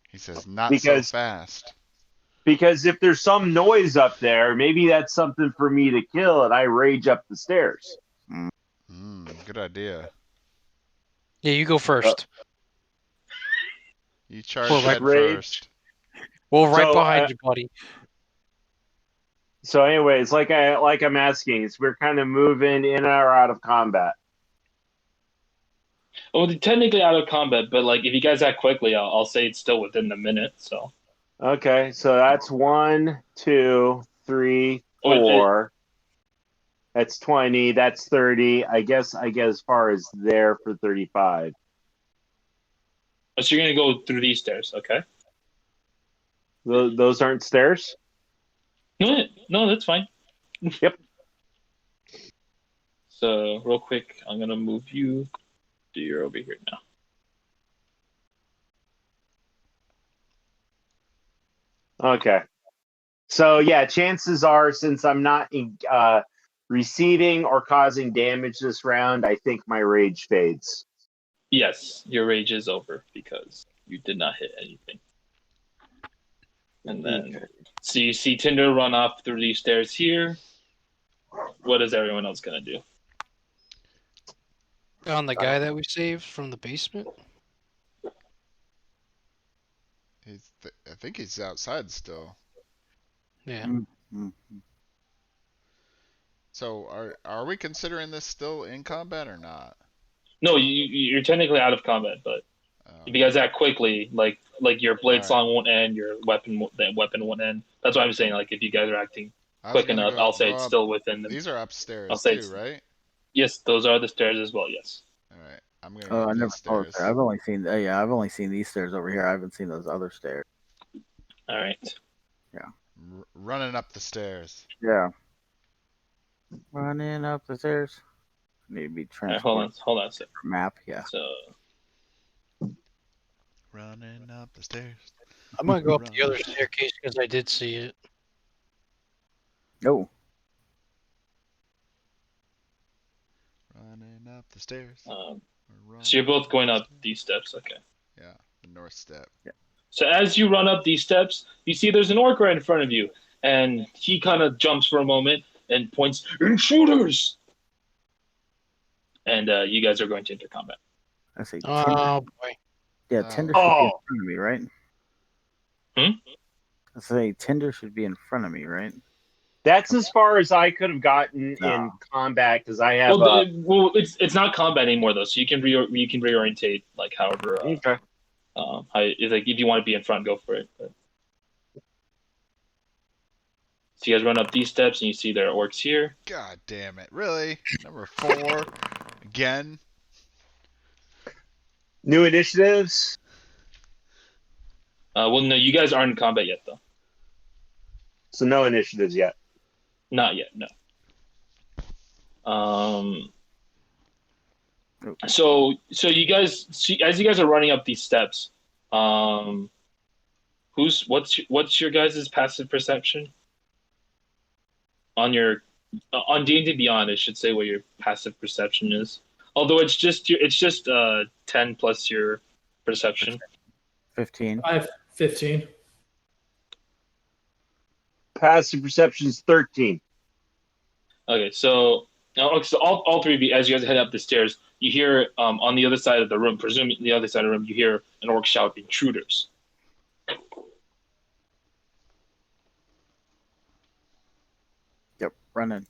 He says, not Because- so fast. because if there's some noise up there, maybe that's something for me to kill, and I rage up the stairs. Good idea. Yeah, you go first. You charge Well, head rage. first. Well, right So, behind you, buddy. So, anyways, like I'm asking, is we're kind of moving in or out of combat. Well, they're technically out of combat, but like if you guys act quickly, I'll say it's still within the minute. So Okay, so that's 1, 2, 3, 4. That's 20. That's 30. I guess I get as far as there for 35. so you're gonna go through these stairs, okay? Those aren't stairs. No, that's fine. Yep. So real quick, I'm gonna move you. You're over here now. Okay. So yeah, chances are, since I'm not receiving or causing damage this round, I think my rage fades. Yes, your rage is over because you did not hit anything. And then, so you see Tinder run off through these stairs here. What is everyone else gonna do? On the guy that we saved from the basement. I think he's outside still. Yeah. Mhm. So are we considering this still in combat or not? No, you're technically out of combat, but if you guys act quickly, like your blade song won't end, your weapon won't end. That's why I'm saying, like, if you guys are acting I was quick gonna enough, I'll say it's up. still within the. These are upstairs I'll say too, it's- right? Yes, those are the stairs as well. Yes. All right. I'm gonna Oh, go I up never these saw it stairs. there. I've only seen I've only seen these stairs over here. I haven't seen those other stairs. All right. Running up the stairs. Yeah. Running up the stairs. Need to be All right, transported. hold on a sec. Map, yeah. So Running up the stairs. I'm gonna go up the other staircase because I did see it. Oh, Running up the stairs. so you're both going up these steps, okay? Yeah, the north step. So as you run up these steps, you see there's an orc right in front of you, and he kind of jumps for a moment and points, "Intruders!" And you guys are going to enter combat. I see. Oh boy. Yeah, Oh. Tinder should be in front of me, right? Hmm? I say Tinder should be in front of me, right? That's as far as I could have gotten in No. combat because I have. Well, it's not combat anymore though, so you can reorientate like however. Okay. If you want to be in front, go for it. But. So you guys run up these steps and you see there are orcs here. God damn it! Really? Number 4 again. New initiatives. Well, no, you guys aren't in combat yet though. So no initiatives yet. Not yet, no. So you guys see, as you guys are running up these steps, what's your guys' passive perception? On D&D Beyond, it should say what your passive perception is. Although it's just 10 plus your perception. 15. I have 15. Passive perception is 13. Okay, so all three of you, as you guys head up the stairs, you hear on the other side of the room, presuming the other side of the room, you hear an orc shout, "Intruders!" Yep, running.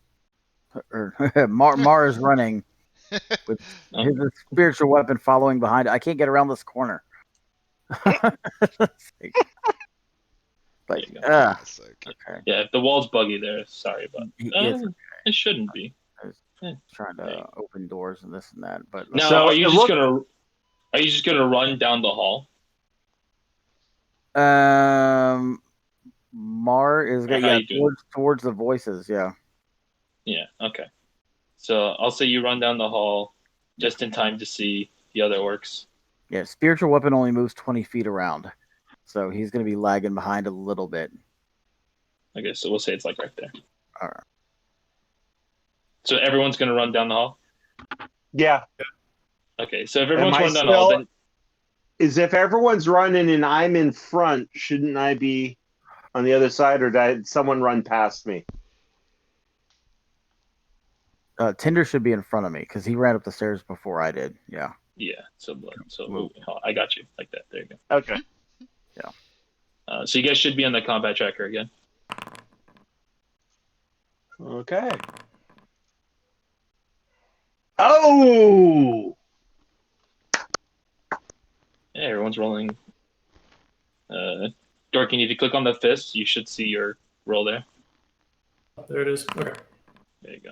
Or Mar is running. with his spiritual weapon following behind. I can't get around this corner. Like, There you Classic. okay. Yeah, if the wall's buggy there, sorry, but It's it shouldn't be. I was Yeah. trying Okay. to open doors and this and that, but Now, So are you it just look- gonna run down the hall? Mar is Or good. how Yeah, you doing? towards the voices. Yeah. Yeah. Okay. So I'll say you run down the hall just in time to see the other orcs. Yeah, spiritual weapon only moves 20 feet around, so he's going to be lagging behind a little bit. Okay, so we'll say it's like right there. All right. So everyone's gonna run down the hall. Yeah. Okay, so if everyone's Am I run down the hall, still- then Is if everyone's running and I'm in front, shouldn't I be on the other side, or did someone run past me? Tinder should be in front of me because he ran up the stairs before I did. Yeah. yeah. So Move. I got you like that. There you go. Okay. So you guys should be on the combat tracker again. Okay. Oh! Yeah, everyone's rolling. Dork, you need to click on the fist. You should see your roll there. There it is. Okay. There you go.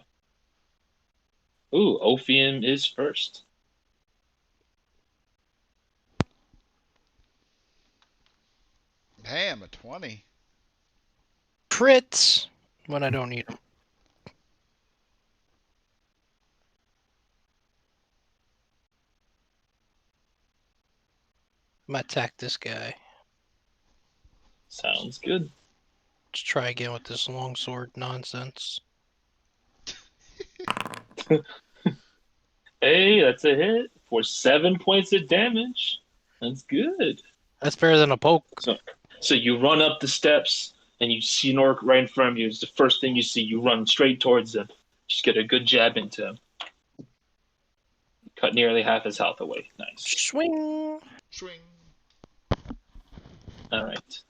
Ooh, Ophium is first. Damn, a 20. Crits when I don't need them. I'm gonna attack this guy. Sounds good. Let's try again with this longsword nonsense. Hey, that's a hit for 7 points of damage. That's good. That's better than a poke. So you run up the steps and you see an orc right in front of you. It's the first thing you see. You run straight towards him. Just get a good jab into him. Cut nearly half his health away. Nice. Swing. Swing. All right.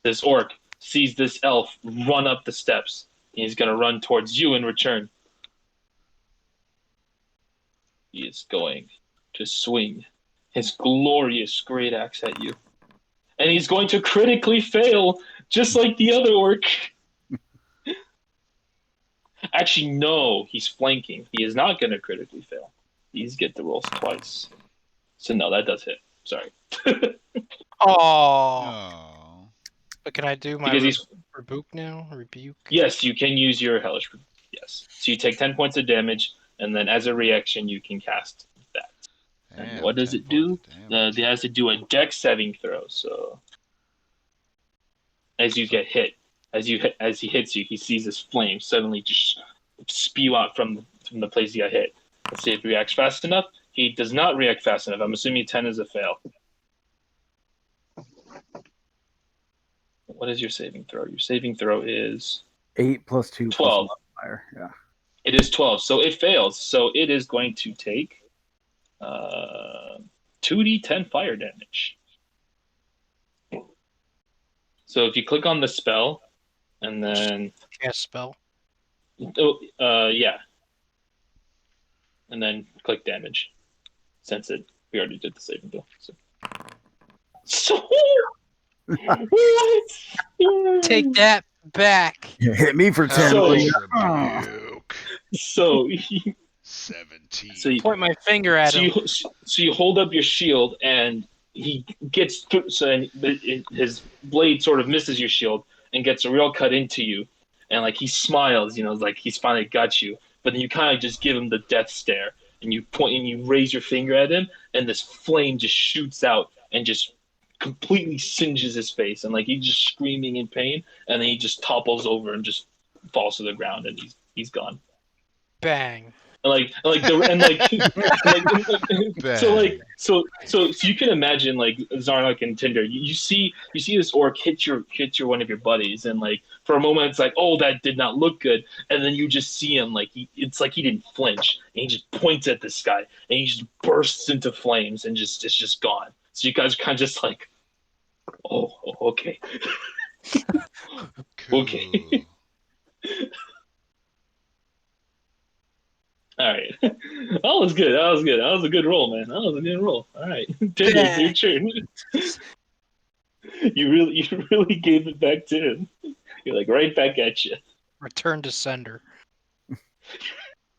This orc sees this elf run up the steps. And he's going to run towards you in return. He is going to swing his glorious great axe at you. And he's going to critically fail, just like the other orc. Actually, no, he's flanking. He is not going to critically fail. He's get the rolls twice. So no, that does hit. Sorry. Oh. Oh. But can I do my Because he's rebuke now? Rebuke? yes, you can use your hellish. Yes. So you take 10 points of damage, and then as a reaction, you can cast that. And Damn, what does 10 it do? points of damage. It has to do a dex saving throw. So as you get hit, as he hits you, he sees this flame suddenly just spew out from the place he got hit. Let's see if he reacts fast enough. He does not react fast enough. I'm assuming 10 is a fail. What is your saving throw? Your saving throw is 8 plus 2 12. plus modifier. Yeah. It is 12, so it fails. So it is going to take 2d10 fire damage. So if you click on the spell, and then Cast spell. yeah, and then click damage, since we already did the saving throw. So what? Take that back. Hit me for 10. Hellish please. rebuke. So 17. So you- Point my finger at him. so you hold up your shield, and he gets through. So his blade sort of misses your shield and gets a real cut into you, and like he smiles, like he's finally got you. But then you kind of just give him the death stare, and you point and you raise your finger at him, and this flame just shoots out and just completely singes his face, and like he's just screaming in pain, and then he just topples over and just falls to the ground, and he's gone. Bang. So you can imagine like Zarnak and Tinder. You see this orc hit your one of your buddies, and like for a moment it's like, oh, that did not look good, and then you just see him like it's like he didn't flinch, and he just points at this guy, and he just bursts into flames, and it's just gone. So you guys are kind of just like, oh okay. Cool. Okay. All right. That was good. That was good. That was a good roll, man. That was a good roll. All right. Tinder, it's your turn. You really gave it back to him. You're like right back at you. Return to sender.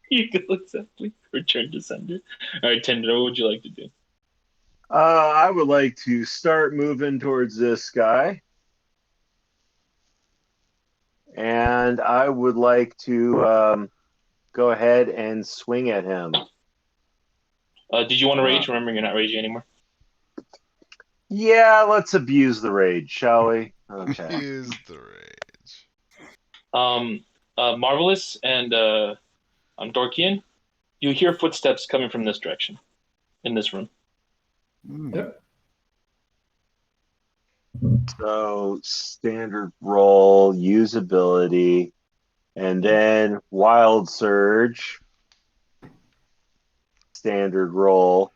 You go exactly. Return to sender. All right, Tinder, what would you like to do? I would like to start moving towards this guy. And I would like to go ahead and swing at him. Did you want to rage? Remember, you're not raging anymore. Yeah, let's abuse the rage, shall we? Okay. Use the rage. Marvelous and Dorkian, you hear footsteps coming from this direction, in this room. Yep. So standard roll, usability, and then wild surge. Standard roll.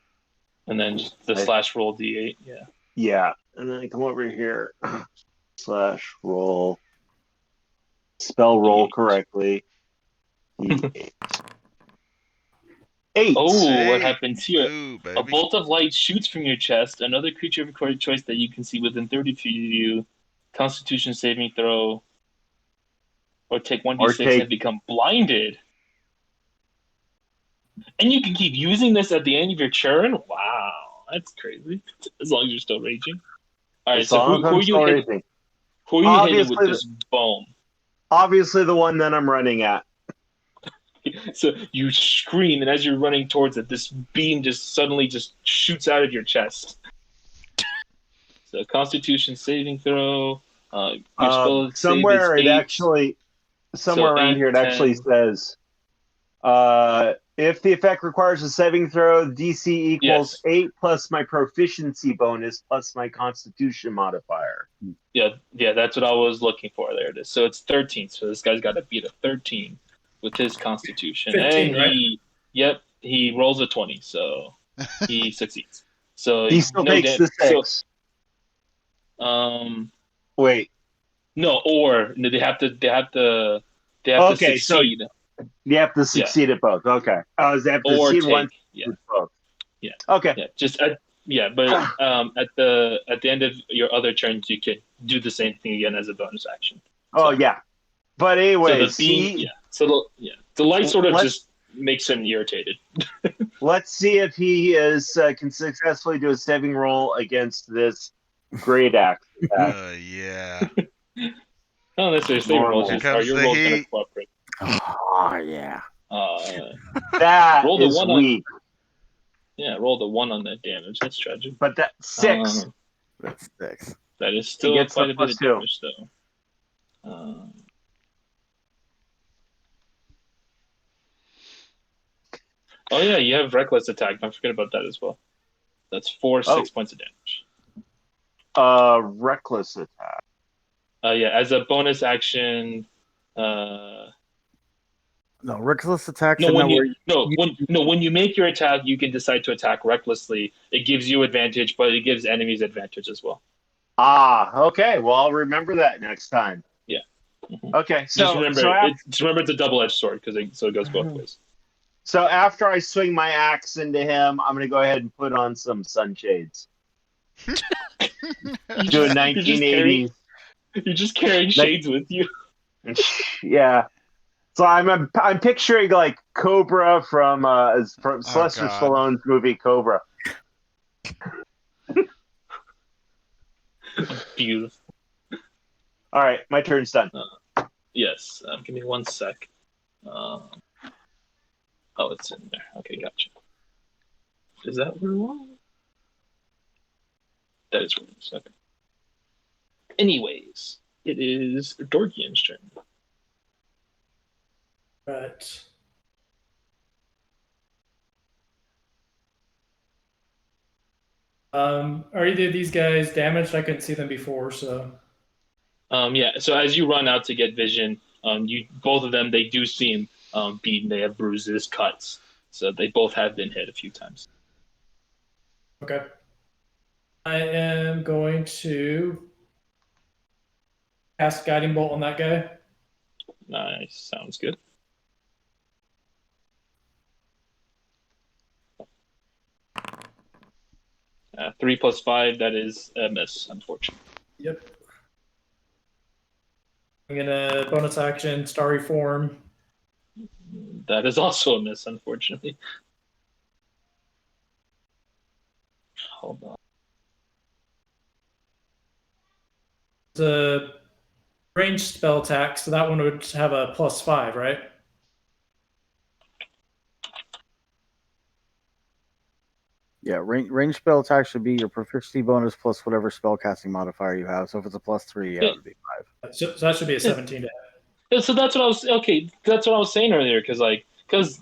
And then just the slash roll D8. Yeah. Yeah. And then I come over here. Slash roll. Spell roll D8. correctly. D8. 8. Oh, what happens here? Ooh, A baby. bolt of light shoots from your chest. Another creature of your choice that you can see within 30 feet of you. Constitution saving throw. Or take 1d6 and become blinded. And you can keep using this at the end of your turn? Wow, that's crazy. As long as you're still raging. All right, so who are you hitting? Who are you hitting with this bomb? Obviously the one that I'm running at. So you scream, and as you're running towards it, this beam just suddenly just shoots out of your chest. So Constitution saving throw. Your spell somewhere save is it 8. actually, somewhere So around 8, here, it 10. actually says, if the effect requires a saving throw, DC equals 8 plus my proficiency bonus plus my Constitution modifier. Yeah, that's what I was looking for. There it is. So it's 13. So this guy's got to beat a 13 with his Constitution. 15, and he rolls a 20, so he succeeds. So He still takes the 6. Wait. No, or they have to Okay, succeed. So you have to succeed at both. Okay. Oh, they have to Or succeed take, once yeah. with both. Yeah. Okay. Yeah, but at the end of your other turns, you can do the same thing again as a bonus action. Oh yeah. But anyway, so the light sort of just makes him irritated. Let's see if he can successfully do a saving roll against this great axe. Yeah. Oh, that's a saving roll. Here comes Your the roll's gonna heat. cooperate. Oh yeah. That roll the is one weak. Roll the 1 on that damage. That's tragic. But that 6. That's 6. That is still gets quite a a bit of +2. damage, though. Oh yeah, you have reckless attack. Don't forget about that as well. That's 6 points of damage. Reckless attack. As a bonus action. No, reckless attacks. When you make your attack, you can decide to attack recklessly. It gives you advantage, but it gives enemies advantage as well. Okay. Well, I'll remember that next time. Yeah. Mm-hmm. Okay. Just remember it's a double-edged sword because it goes both ways. So after I swing my axe into him, I'm going to go ahead and put on some sunshades. Do a 1980s. You're just carrying shades with you. Yeah. So I'm picturing like Cobra from Sylvester Stallone's movie Cobra. Beautiful. All right, my turn's done. Yes. Give me 1 sec. It's in there. Okay, gotcha. Is that where it was? That is where it is. Okay. Anyways, it is Dorkian's turn. Right. Are either of these guys damaged? I couldn't see them before, so. So as you run out to get vision, both of them, they do seem beaten. They have bruises, cuts, so they both have been hit a few times. Okay. I am going to cast Guiding Bolt on that guy. Nice, sounds good. 3 plus 5. That is a miss, unfortunately. Yep. I'm gonna bonus action starry form. That is also a miss, unfortunately. Hold on. It's a ranged spell attack, so that one would have a +5, right? Yeah, range spell attack should be your proficiency bonus plus whatever spellcasting modifier you have. So if it's a +3, yeah, it would be 5. So that should be a 17 to hit. Yeah, so that's what I was That's what I was saying earlier, because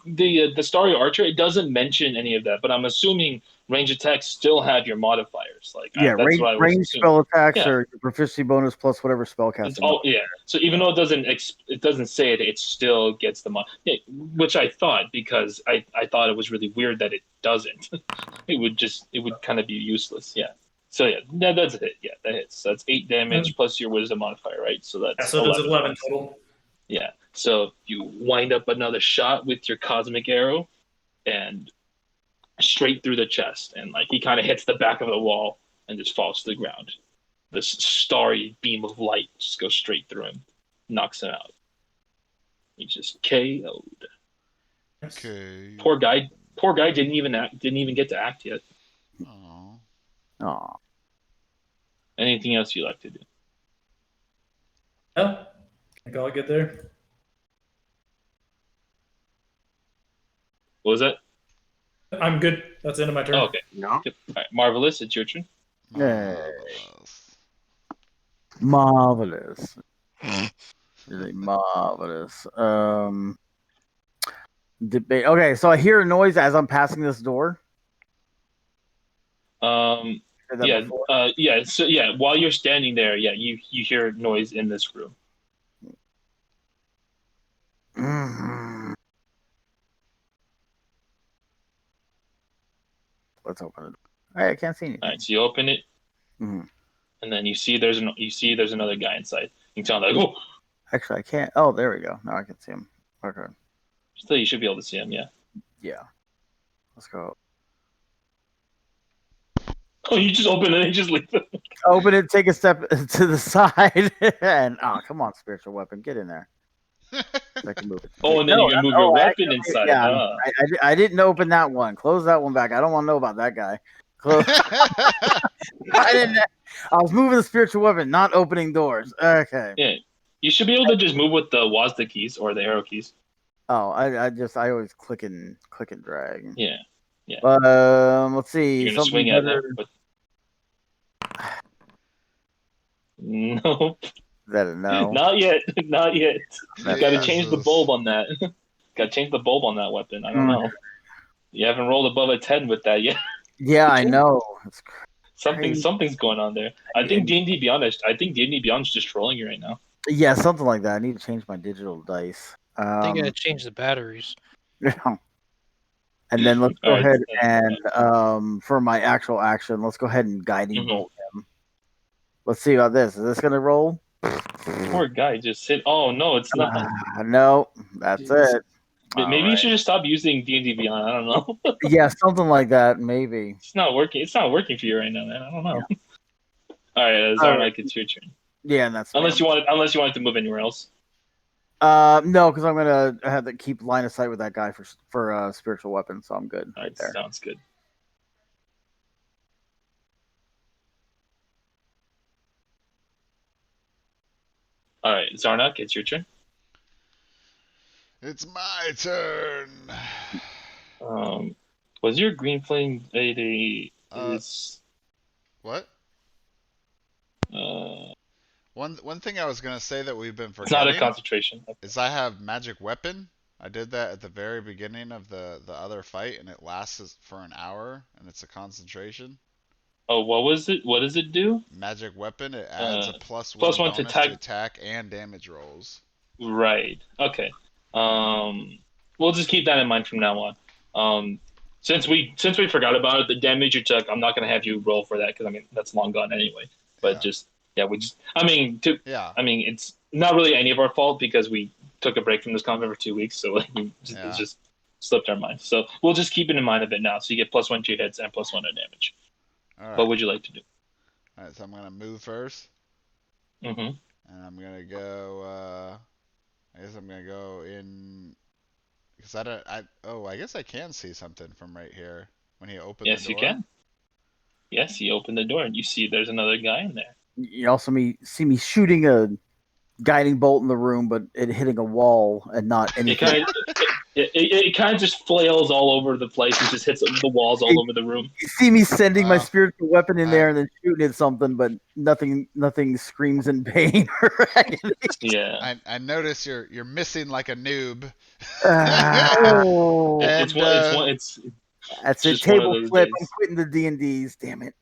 the Starry Archer, it doesn't mention any of that, but I'm assuming range attacks still have your modifiers. Yeah, that's what I was range assuming. spell attacks Yeah. are your proficiency bonus plus whatever spellcasting. Yeah. So even though it doesn't say it, it still gets the mod. Yeah, which I thought, because I thought it was really weird that it doesn't. it would kind of be useless. Yeah. So yeah, that's a hit. Yeah, that hits. So that's 8 damage plus your wisdom modifier, right? So that's So that's 11 total. Yeah. So you wind up another shot with your cosmic arrow, and straight through the chest, and he kind of hits the back of the wall and just falls to the ground. This starry beam of light just goes straight through him, knocks him out. He's just KO'd. Okay. Poor guy didn't even get to act yet. Aw. Anything else you like to do? Yeah, I call it good there. What was that? I'm good. That's the end of my turn. Oh, okay. No. Good. All right, Marvelous, it's your turn. Marvelous. Really marvelous. Debate. Okay, so I hear a noise as I'm passing this door. Heard that Yeah, before? yeah. So yeah, while you're standing there, yeah, you hear noise in this room. Mhm. Let's open it. All right, I can't see anything. All right, so you open it, Mhm. and then you see there's another guy inside. You can tell oh, Actually, I can't. Oh, there we go. Now I can see him. Okay. still you should be able to see him. Yeah. Yeah. Let's go. Oh, you just open it and just leave it. Open it, take a step to the side, and come on, spiritual weapon, get in there. So I can move it. Oh, and then you can move your weapon inside. Yeah, I didn't open that one. Close that one back. I don't want to know about that guy. Close. I didn't. I was moving the spiritual weapon, not opening doors. Okay. Yeah, you should be able to just move with the WASD keys or the arrow keys. Oh, I always click and drag. Yeah. Let's see. You're gonna swing at it. But... Nope. Is that a no? Not yet. Not yet. You got to change the Jesus. bulb on that. Got to change the bulb on that weapon. I don't know. You haven't rolled above a 10 with that yet. Yeah, I know. It's Something's going on there. I think D&D Beyond. I think D&D Beyond's just trolling you right now. Yeah, something like that. I need to change my digital dice. I think I gotta change the batteries. And then let's go All right. ahead and for my actual action, let's go ahead and guiding bolt him. Let's see about this. Is this gonna roll? Poor guy just hit. Oh no, it's not. No, that's it. Maybe you should just stop using D&D Beyond. I don't know. Yeah, something like that, maybe. It's not working. It's not working for you right now, man. I don't know. Yeah. All right, Zarnak, it's your turn. Yeah, and that's unless you wanted to move anywhere else. No, because I'm gonna have to keep line of sight with that guy for spiritual weapon, so I'm good right there. Sounds good. All right, Zarnak, it's your turn. It's my turn. Was your green flame what? One thing I was gonna say that we've been forgetting. It's not a concentration. Is I have magic weapon. I did that at the very beginning of the other fight, and it lasts for an hour, and it's a concentration. Oh, what was it? What does it do? Magic weapon. It adds a +1 +1 to attack and damage rolls. Right. Okay. We'll just keep that in mind from now on. Since we forgot about it, the damage you took, I'm not gonna have you roll for that because that's long gone anyway. But it's not really any of our fault because we took a break from this combat for 2 weeks, so it just slipped our mind. So we'll just keep it in mind a bit now. So you get +1 to your hits and +1 to damage. All right. What would you like to do? All right. So I'm gonna move first, Mm-hmm. and I'm gonna go. I guess I'm gonna go in because I don't. I guess I can see something from right here when he opened Yes, the you door. can. Yes, you open the door and you see there's another guy in there. You also see me shooting a guiding bolt in the room, but it hitting a wall and not It anything. kind of it kind of just flails all over the place and just hits the walls all over the room. You see me sending my Wow. spiritual weapon in there and then shooting at something, but nothing screams in pain or anything. Yeah, I notice you're missing like a noob. Oh, it's that's it. just one of Table those flip. I'm days. quitting the D&Ds. Damn it.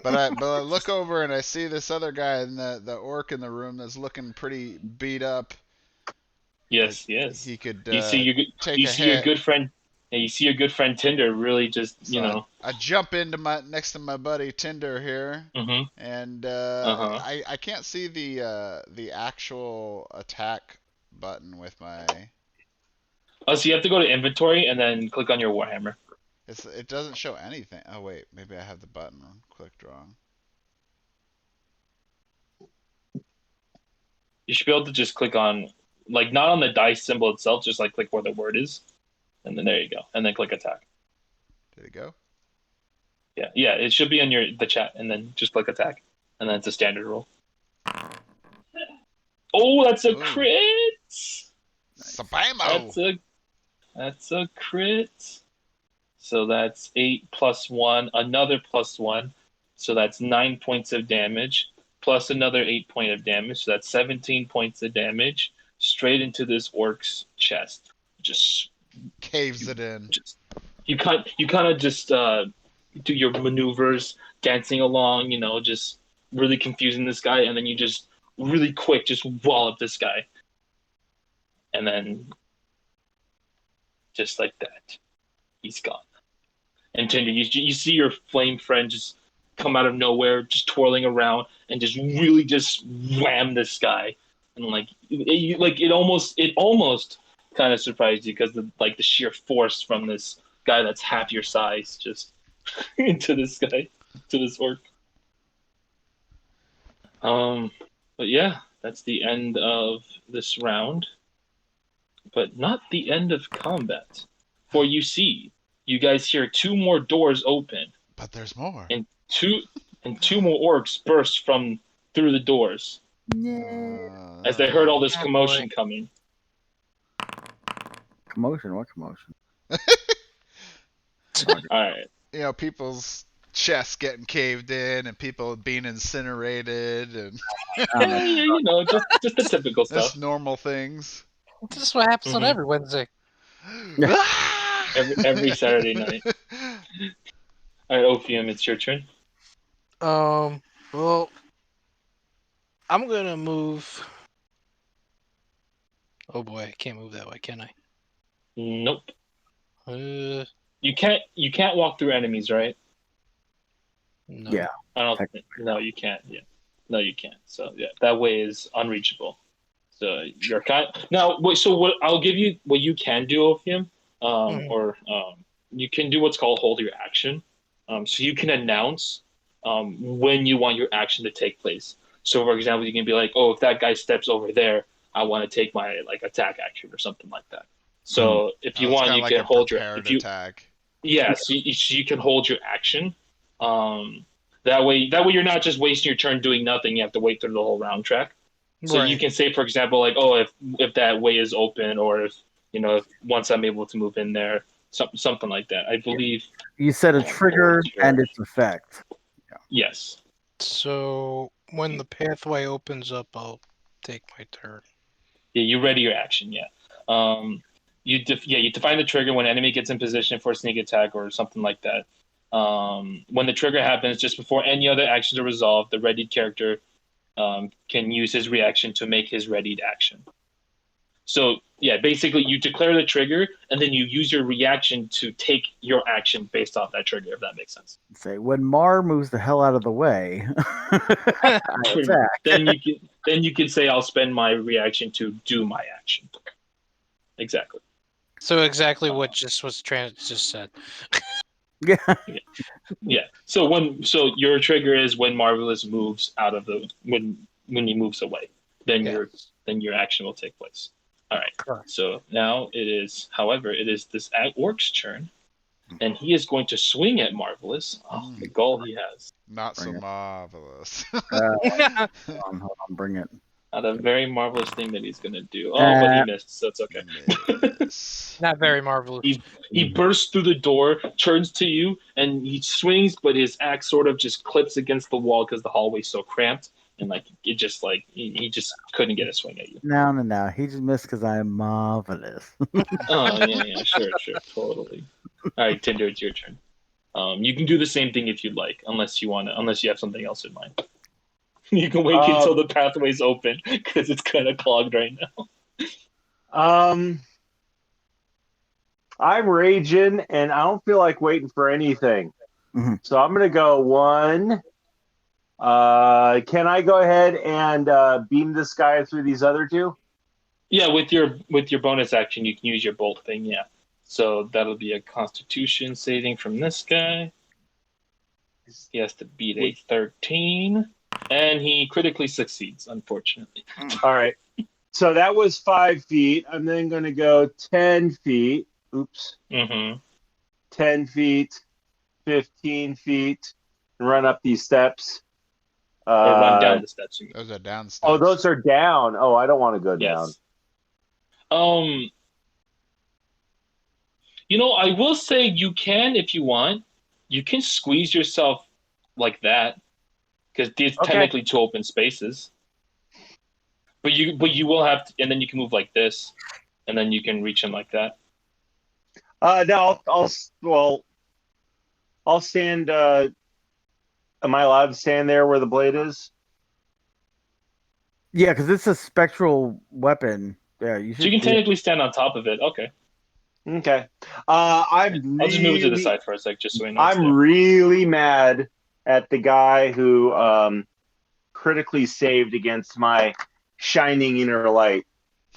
But I look over and I see this other guy in the orc in the room that's looking pretty beat up. Yes, Like, yes. he could You see your take you a see your hit. good friend. And you see your good friend Tinder really just So I jump into next to my buddy Tinder here, Mm-hmm. and Uh-huh. I can't see the actual attack button with my. Oh, so you have to go to inventory and then click on your Warhammer. It doesn't show anything. Oh wait, maybe I have the button clicked wrong. You should be able to just click on, like, not on the dice symbol itself, just like click where the word is, and then there you go, and then click attack. Did it go? Yeah, it should be in the chat, and then just click attack, and then it's a standard roll. Oh, that's a Ooh. crit! Sabamo! That's a crit. So that's 8 plus 1, another plus 1, so that's 9 points of damage, plus another 8 point of damage, so that's 17 points of damage straight into this orc's chest. Just Caves it in. you kind of just do your maneuvers, dancing along, just really confusing this guy, and then you just really quick just wallop this guy, and then just like that, he's gone. And Tinder, you see your flame friend just come out of nowhere, just twirling around, and just really just wham this guy, and it almost kind of surprised you because the sheer force from this guy that's half your size just into this guy, to this orc. But yeah, that's the end of this round, but not the end of combat, for you see. You guys hear 2 more doors open. But there's more. And two more orcs burst through the doors as they heard all this commotion coming. Commotion? What commotion? All right. People's chests getting caved in and people being incinerated and just the typical stuff. That's normal things. This is what happens on every Wednesday. every Saturday night. All right, Ophium, it's your turn. Well, I'm gonna move. Oh boy, I can't move that way, can I? Nope. You can't walk through enemies, right? No. Yeah. No, you can't. Yeah. No, you can't. So yeah, that way is unreachable. So you're now. So what I'll give you, what you can do, Ophium, you can do what's called hold your action. So you can announce when you want your action to take place. So for example, you can be like, oh, if that guy steps over there, I want to take my attack action or something like that. So if you want, you can hold your attack. Yeah, so you can hold your action. That way you're not just wasting your turn doing nothing. You have to wait through the whole round track. So you can say, for example, if that way is open, or if once I'm able to move in there, something like that. I believe you set a trigger and its effect. Yeah. Yes. So when the pathway opens up, I'll take my turn. Yeah, you ready your action. Yeah. You define the trigger when enemy gets in position for a sneak attack or something like that. When the trigger happens, just before any other actions are resolved, the readied character can use his reaction to make his readied action. So yeah, basically you declare the trigger and then you use your reaction to take your action based off that trigger, if that makes sense. Say when Mar moves the hell out of the way, I attack. then you can say I'll spend my reaction to do my action. Exactly. So exactly what just was just said. Yeah. Yeah. So your trigger is when Marvelous moves out of the when he moves away. Then Yeah. your action will take place. All right. Correct. So now it is this orc's turn, and he is going to swing at Marvelous. Oh, the goal he has. Not so Bring it. marvelous. Hold on, bring it. Not a very marvelous thing that he's going to do. Oh, but he missed, so it's okay. Miss. Not very marvelous. He bursts through the door, turns to you, and he swings, but his axe sort of just clips against the wall because the hallway's so cramped, and he just couldn't get a swing at you. No. He just missed because I am marvelous. Oh yeah, sure, totally. All right, Tinder, it's your turn. You can do the same thing if you'd like, unless you have something else in mind. You can wait until the pathway's open because it's kind of clogged right now. I'm raging, and I don't feel like waiting for anything. Mhm. So I'm going to go 1. Can I go ahead and beam this guy through these other 2? Yeah, with your bonus action, you can use your bolt thing. Yeah, so that'll be a Constitution saving from this guy. He has to beat a 13, and he critically succeeds, unfortunately. All right. So that was 5 feet. I'm then going to go 10 feet. Oops. Mm-hmm. 10 feet, 15 feet, and run up these steps. Or run down the steps. You mean. Those are down steps. Oh, those are down. Oh, I don't want to go down. Yes. I will say you can, if you want, you can squeeze yourself like that because there's technically 2 open spaces. But you will have to, and then you can move like this, and then you can reach him like that. No, I'll stand. Am I allowed to stand there where the blade is? Yeah, because it's a spectral weapon. Yeah, So you can technically stand on top of it. Okay. Okay. I'll just move it to the side for a sec, just so we know. I'm really mad at the guy who critically saved against my shining inner light.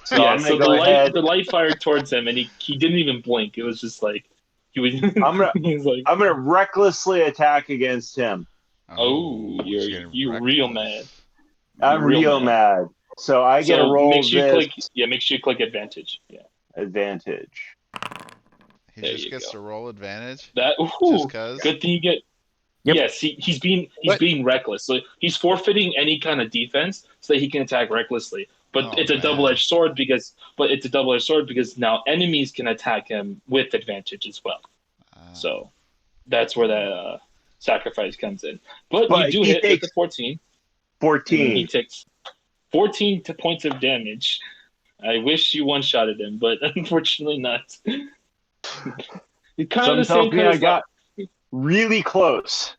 So yeah, I'm gonna so go ahead. The light fired towards him, and he didn't even blink. It was just like he was. I'm gonna recklessly attack against him. Oh, you're real mad. I'm real mad. So I get a roll. Make sure you click advantage. Yeah. Advantage. He just gets to roll advantage. Just good thing you get. Yep. Yes, he's being reckless. So he's forfeiting any kind of defense so that he can attack recklessly. But it's a double-edged sword because now enemies can attack him with advantage as well. So that's where that sacrifice comes in. But you do hit with the 14. 14. He takes 14 points of damage. I wish you one-shotted him, but unfortunately not. Kind of the same kind I got really close.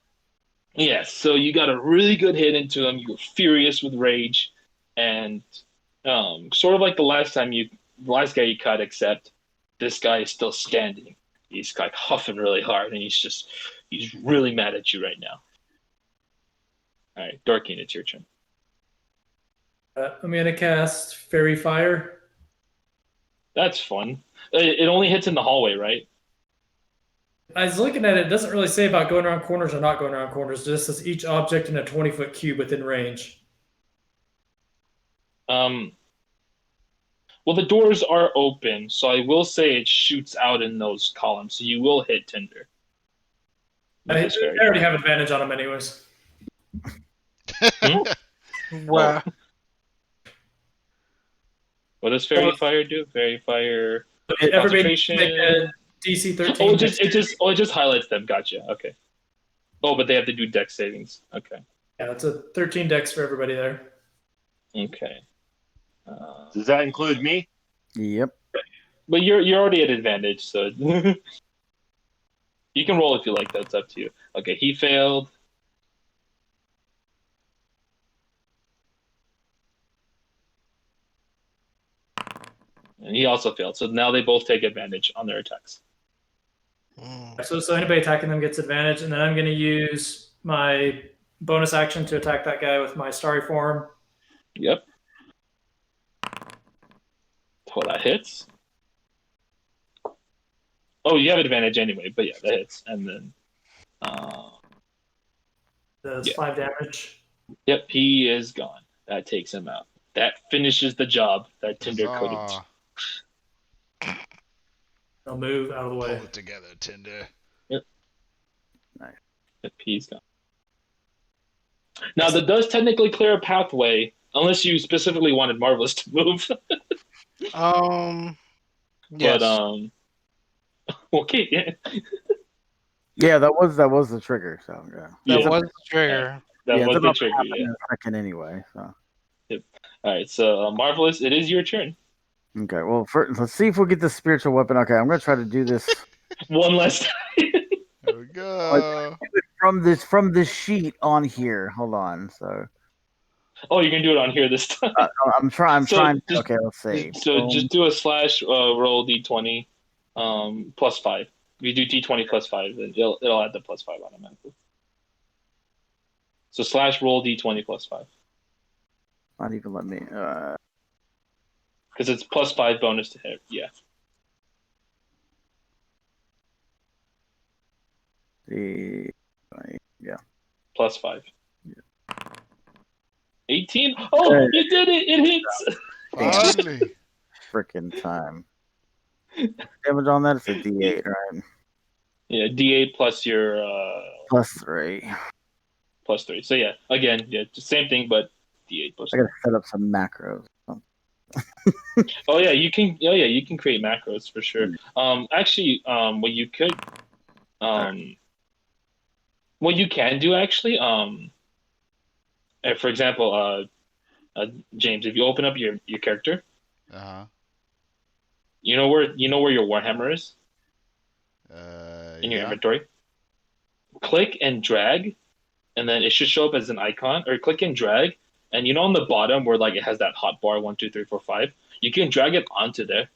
Yes, so you got a really good hit into him. You were furious with rage, and sort of like the last guy you cut, except this guy is still standing. He's like huffing really hard, and he's really mad at you right now. All right, Dorkeen, it's your turn. I'm gonna cast Fairy Fire. That's fun. It only hits in the hallway, right? I was looking at it. It doesn't really say about going around corners or not going around corners. It just says each object in a 20-foot cube within range. Well, the doors are open, so I will say it shoots out in those columns, so you will hit Tinder. I already have advantage on him anyways. Wow. What does Fairy Fire do? Fairy Fire Everybody concentration. make a DC 13. Oh, it just highlights them. Gotcha. Okay. Oh, but they have to do dex savings. Okay. Yeah, it's a 13 dex for everybody there. Okay. Does that include me? Yep. But you're already at advantage, so you can roll if you like. That's up to you. Okay, he failed. And he also failed. So now they both take advantage on their attacks. So anybody attacking them gets advantage, and then I'm going to use my bonus action to attack that guy with my starry form. Yep. Well, that hits. Oh, you have advantage anyway, but yeah, that hits. And then, Does Yeah. 5 damage. yep, he is gone. That takes him out. That finishes the job that Tinder couldn't. Huzzah. I'll move out of the way. Pull it together, Tinder. Yep, he's gone. Now, that does technically clear a pathway, unless you specifically wanted Marvelous to move. Yes. But, okay, yeah. Yeah, that was the trigger. So yeah, That Yeah. was the trigger. That yeah, was it's the about to trigger, happen yeah. in a second anyway. So All right, so Marvelous, it is your turn. okay, well, let's see if we get the spiritual weapon. Okay, I'm gonna try to do this One less time. There we go. from this sheet on here. Hold on. So Oh, you're gonna do it on here this time. I'm trying. So just- Okay, let's see. So just do a slash roll d20 plus 5. If you do d20 plus 5, then it'll add the plus 5 automatically. So slash roll d20 plus 5. Not even let me. Because it's plus 5 bonus to hit. Yeah. Yeah. Plus 5. Yeah. 18? Oh, Hey. you did it! It hits! Finally. Freaking time. Damage on that is a D8, right? Yeah, d8 plus your Plus 3. plus 3. So yeah, again, yeah, just same thing, but d8 plus I 3. gotta set up some macros. Oh yeah, you can. Oh yeah, you can create macros for sure. Actually, what you could, what you can do actually, for example, James, if you open up your character, Uh-huh. you know where your Warhammer is in your Yeah. inventory. Click and drag, and then it should show up as an icon. Or click and drag, and you know on the bottom where like it has that hot bar 1, 2, 3, 4, 5. You can drag it onto there.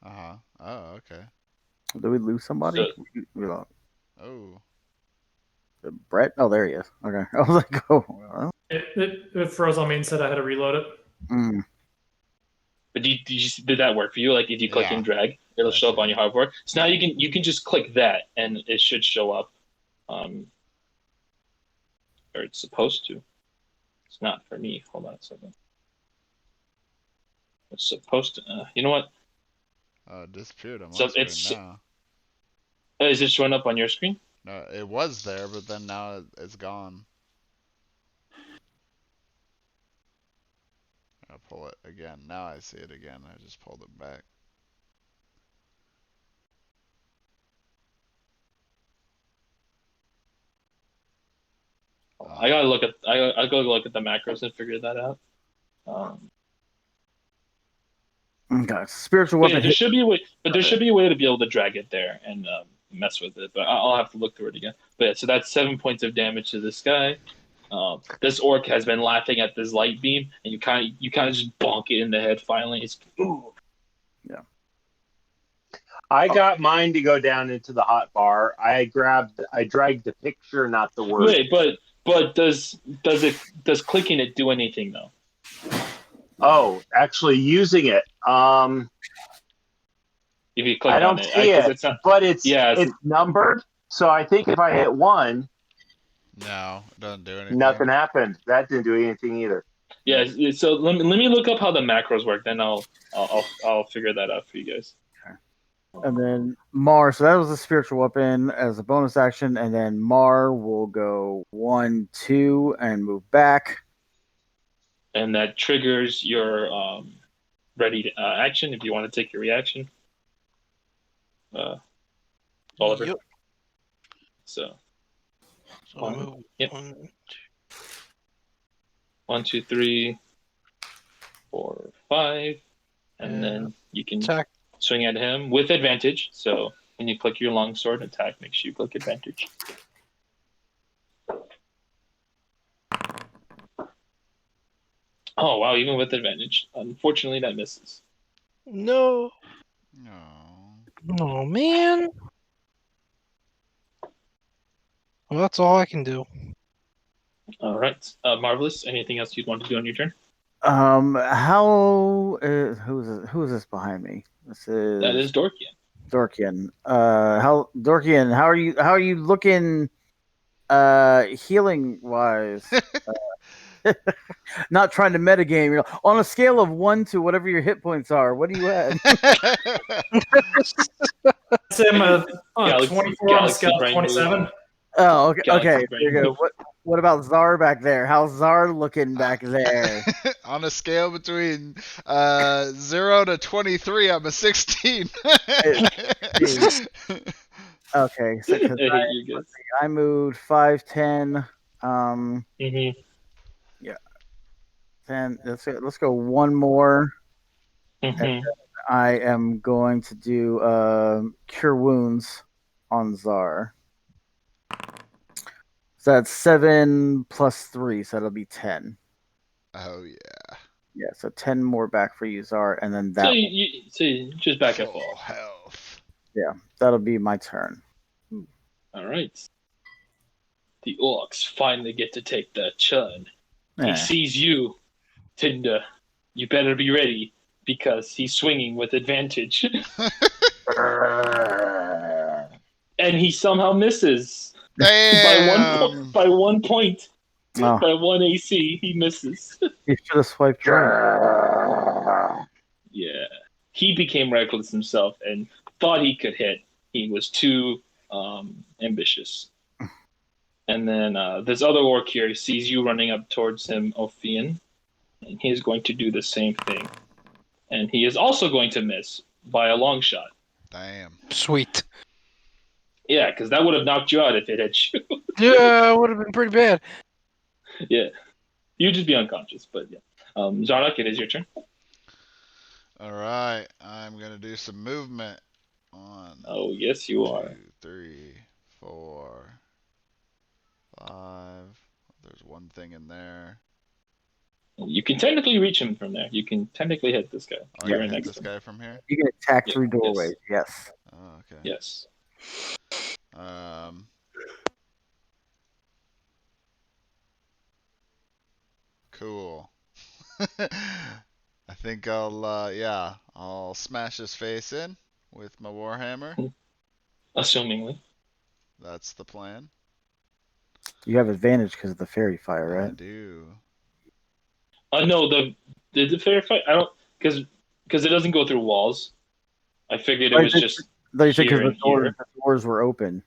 Uh-huh. Oh, okay. Do we lose somebody? We lost. Oh. Brett? Oh, there he is. Okay. I was like, oh. Well. It froze on me and said I had to reload it. Mm. But did that work for you? Like if you click Yeah. and drag, it'll show up on your hoverboard. So now you can just click that, and it should show up, or it's supposed to. It's not for me. Hold on a second. It's supposed to. You know what? Oh, it disappeared on my So screen it's- now. Is it showing up on your screen? No, it was there, but then now it's gone. I'll pull it again. Now I see it again. I just pulled it back. I gotta look at. I go look at the macros and figure that out. Okay. Spiritual But weapon. yeah, there hit- should be a way. But there should be a way to be able to drag it there and mess with it. But I'll have to look through it again. But yeah, so that's 7 points of damage to this guy. This orc has been laughing at this light beam, and you kind of just bonk it in the head. Finally, it's ooh. I got mine to go down into the hot bar. I dragged the picture, not the word. Wait, but does clicking it do anything though? Oh, actually using it. If you click I on don't it, see 'cause it, it's not. but it's Yeah, it's numbered. So I think if I hit 1, No, it doesn't do anything. nothing happened. That didn't do anything either. Yeah, so let me look up how the macros work. Then I'll figure that out for you guys. And then Mar, so that was a spiritual weapon as a bonus action. And then Mar will go 1, 2, and move back. And that triggers your ready to, action if you want to take your reaction. Oliver. Yep. So So I'll move Yep. 1, 2, 3, 4, 5, and then you can attack. swing at him with advantage. So when you click your longsword attack, make sure you click advantage. Oh wow! Even with advantage, unfortunately, that misses. No. No. Oh man. Well, that's all I can do. All right, Marvelous. Anything else you'd want to do on your turn? Who is this behind me? This is That is Dorkian. Dorkian. Dorkian, how are you looking healing wise? Not trying to metagame, on a scale of 1 to whatever your hit points are, what do you at? Sam, Galaxy- 24 on a Galaxy scale of brain 27. Oh, okay. Galaxy Okay. brain. There you go. What about Czar back there? How's Czar looking back there? On a scale between 0 to 23, I'm a 16. Okay, so 'cause You guys. I moved 5, 10, Mhm. 10. Let's go one more. Mhm. I am going to do Cure Wounds on Czar. So that's 7 plus 3, so that'll be 10. Oh yeah. Yeah, so 10 more back for you, Czar, and then So that you just back up Full all. health. that'll be my turn. All right. The orcs finally get to take their turn. He Eh. sees you, Tinder. You better be ready because he's swinging with advantage, and he somehow misses Damn. by 1 point. Oh, By 1 AC, he misses. you should have swiped right. Yeah. He became reckless himself and thought he could hit. He was too ambitious. And then this other orc here sees you running up towards him, Ophian, and he is going to do the same thing. And he is also going to miss by a long shot. Damn. Sweet. Yeah, because that would have knocked you out if it hit you. Yeah, it would have been pretty bad. Yeah. You'd just be unconscious, but yeah. Zarnak, it is your turn. All right, I'm gonna do some movement on. Oh, yes, you 2, are. 3, 4, 5. There's one thing in there. You can technically reach him from there. You can technically hit this guy. Oh, You're I right can hit next this to him. guy from here. You can attack Yeah, through yes. doorways. Yes. Oh, okay. Yes. Cool. I think I'll smash his face in with my warhammer. Assumingly. That's the plan. You have advantage because of the fairy fire, I right? do. No, the fair fight. I don't because it doesn't go through walls. I figured it was just They said because here and here. the doors were open.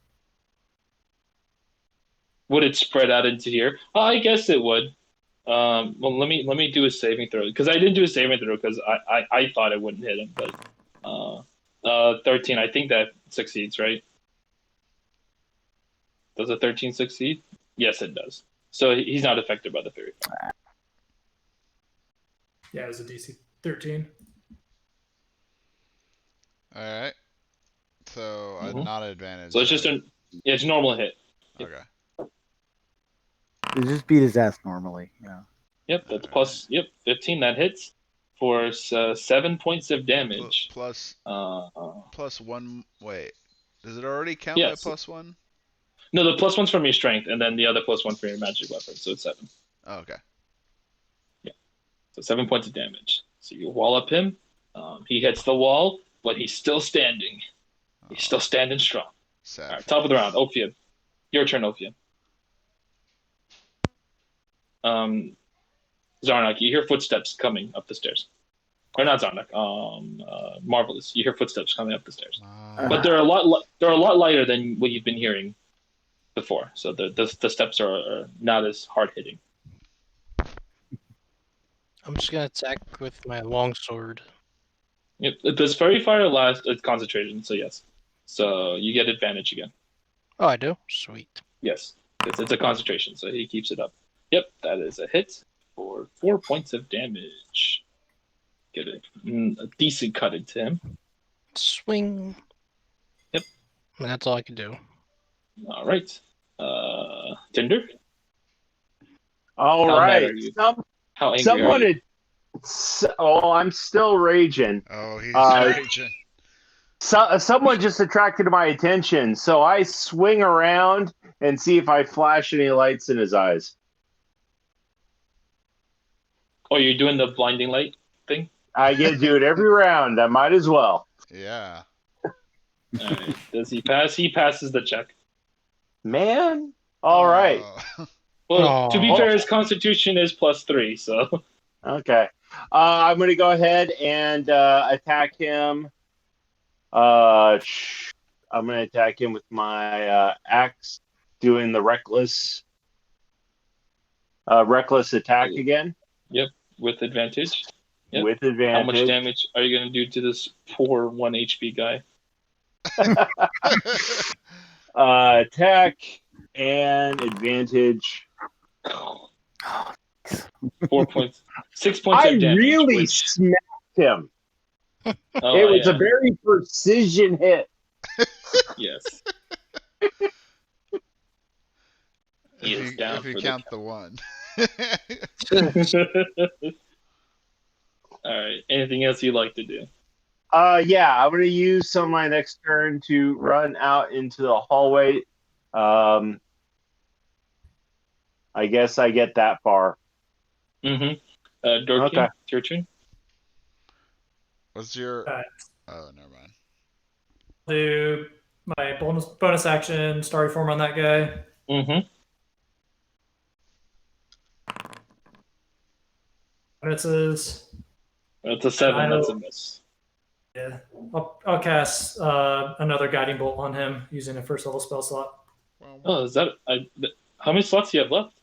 Would it spread out into here? I guess it would. Well, let me do a saving throw because I didn't do a saving throw because I thought it wouldn't hit him, but 13. I think that succeeds, right? Does a 13 succeed? Yes, it does. So he's not affected by the fairy fire. Yeah, it was a DC 13. All right. So Mhm. not advantage. So it's just it's a normal hit. Okay. They just beat his ass normally. Yeah. Yep, that's plus. Yep, 15. That hits for 7 points of damage. Plus one. Wait, does it already count Yes. my +1? No, the +1's from your strength, and then the other +1 for your magic weapon. So it's 7. Oh, okay. Yeah. So 7 points of damage. So you wallop him. He hits the wall, but he's still standing. He's still standing strong. Sad. All right, top of the round, Ophian. Your turn, Ophian. Zarnak, you hear footsteps coming up the stairs. Or not Zarnak. Marvelous. You hear footsteps coming up the stairs, but they're a lot lighter than what you've been hearing before. So the steps are not as hard hitting. I'm just gonna attack with my longsword. Yep. Does fairy fire last? It's concentration, so yes. So you get advantage again. Oh, I do? Sweet. Yes, it's a concentration, so he keeps it up. Yep, that is a hit for 4 points of damage. Get a decent cut into him. Swing. Yep. And that's all I can do. All right. Tinder? All How mad right. are you? How angry Someone are you? I'm still raging. Oh, he's raging. Someone just attracted my attention, so I swing around and see if I flash any lights in his eyes. Oh, you're doing the blinding light thing? I get to do it every round. I might as well. Yeah. All right. Does he pass? He passes the check. Man. All right. Well, to be Aw. fair, his constitution is +3, so. Okay. I'm going to go ahead and attack him. I'm going to attack him with my axe, doing the reckless attack again. Yep, with advantage. Yep. With advantage. How much damage are you going to do to this poor 1 HP guy? Attack and advantage. 4 points. 6 points I of damage. really which- smacked him. Oh, It was yeah. a very precision hit. Yes. He is if down you for count the one. All right. Anything else you'd like to do? Yeah, I'm gonna use some of my next turn to run out into the hallway. I guess I get that far. Mm-hmm. Dorky, Okay. it's your turn. What's your? Alright. Oh, never mind. Do my bonus action starry form on that guy. Mm-hmm. Misses. That's a 7. I That's a know. miss. Yeah. I'll cast another guiding bolt on him using a first level spell slot. Oh, is that? How many slots do you have left?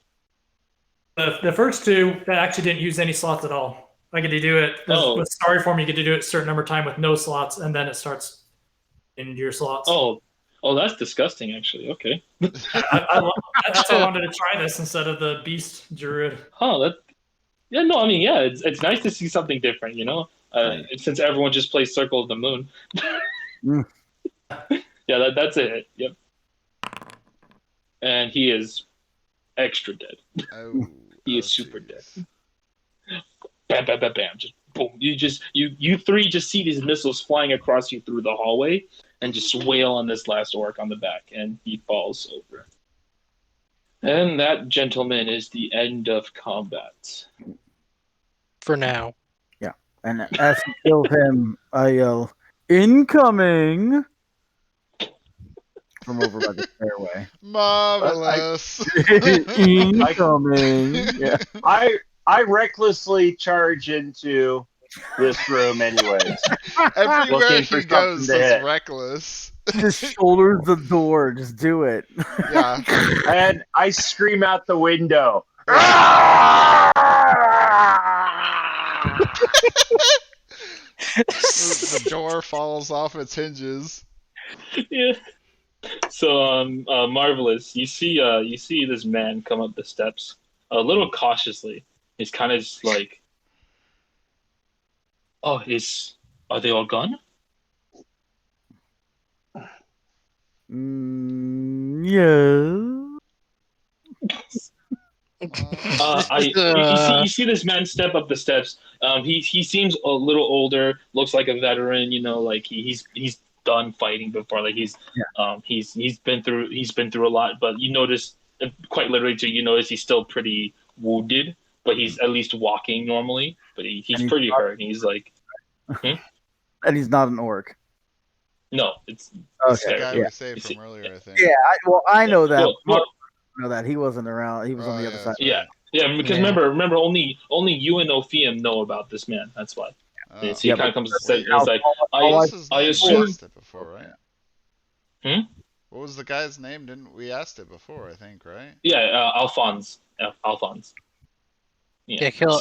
The first two I actually didn't use any slots at all. I get to do it with starry form. You get to do it a certain number of time with no slots, and then it starts into your slots. Oh, that's disgusting. Actually, okay. That's why I wanted to try this instead of the beast druid. Oh, that. Yeah, no, I mean, yeah, it's nice to see something different, you know. Since everyone just plays Circle of the Moon. Yeah, that's it. Yep. And he is extra dead. Oh, He is super dead. Bam, bam, bam, bam. Just boom. You three just see these missiles flying across you through the hallway and just wail on this last orc on the back, and he falls over. And that, gentleman, is the end of combat. For now. Yeah. And as he kills him, I yell, "Incoming!" from over by the stairway. Marvelous. Incoming! Yeah. I recklessly charge into this room anyways. Everywhere Looking for he goes something to is hit. reckless. Just shoulders the door. Just do it. Yeah. And I scream out the window. The door falls off its hinges. Yeah. So, Marvelous, you see this man come up the steps a little cautiously. He's kind of just like, "Oh, are they all gone?" Yeah. You see this man step up the steps. He seems a little older, looks like a veteran. You know, like he's done fighting before. Like he's been through a lot. But you notice, quite literally too, you notice he's still pretty wounded, but he's at least walking normally. But he's pretty hurt. And he's like, And he's not an orc. no, it's That's the Okay. guy Yeah. we saved from earlier, I think. Yeah. I know that. Well, I know that he wasn't around. He was on the other side. yeah. Yeah, because Yeah. remember, only you and Ophium know about this man. That's why. Oh. So he kind of comes and says, Wait, it's like, what was his I name? We assume. asked it before, right? What was the guy's name? Didn't we asked it before? I think, right? Yeah, Alphonse. Alphonse. Yeah, kill.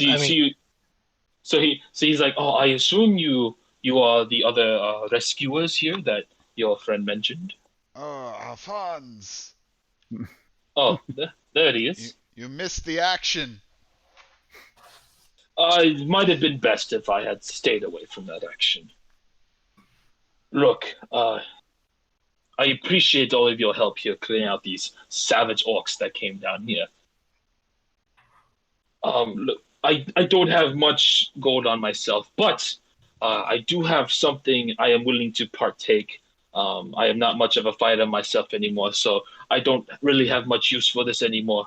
So he's like, oh, I assume you are the other rescuers here that your friend mentioned. Oh, Alphonse! Oh, there he is. You missed the action. It might have been best if I had stayed away from that action. Look, I appreciate all of your help here clearing out these savage orcs that came down here. Look, I don't have much gold on myself, but I do have something I am willing to partake. I am not much of a fighter myself anymore, so I don't really have much use for this anymore.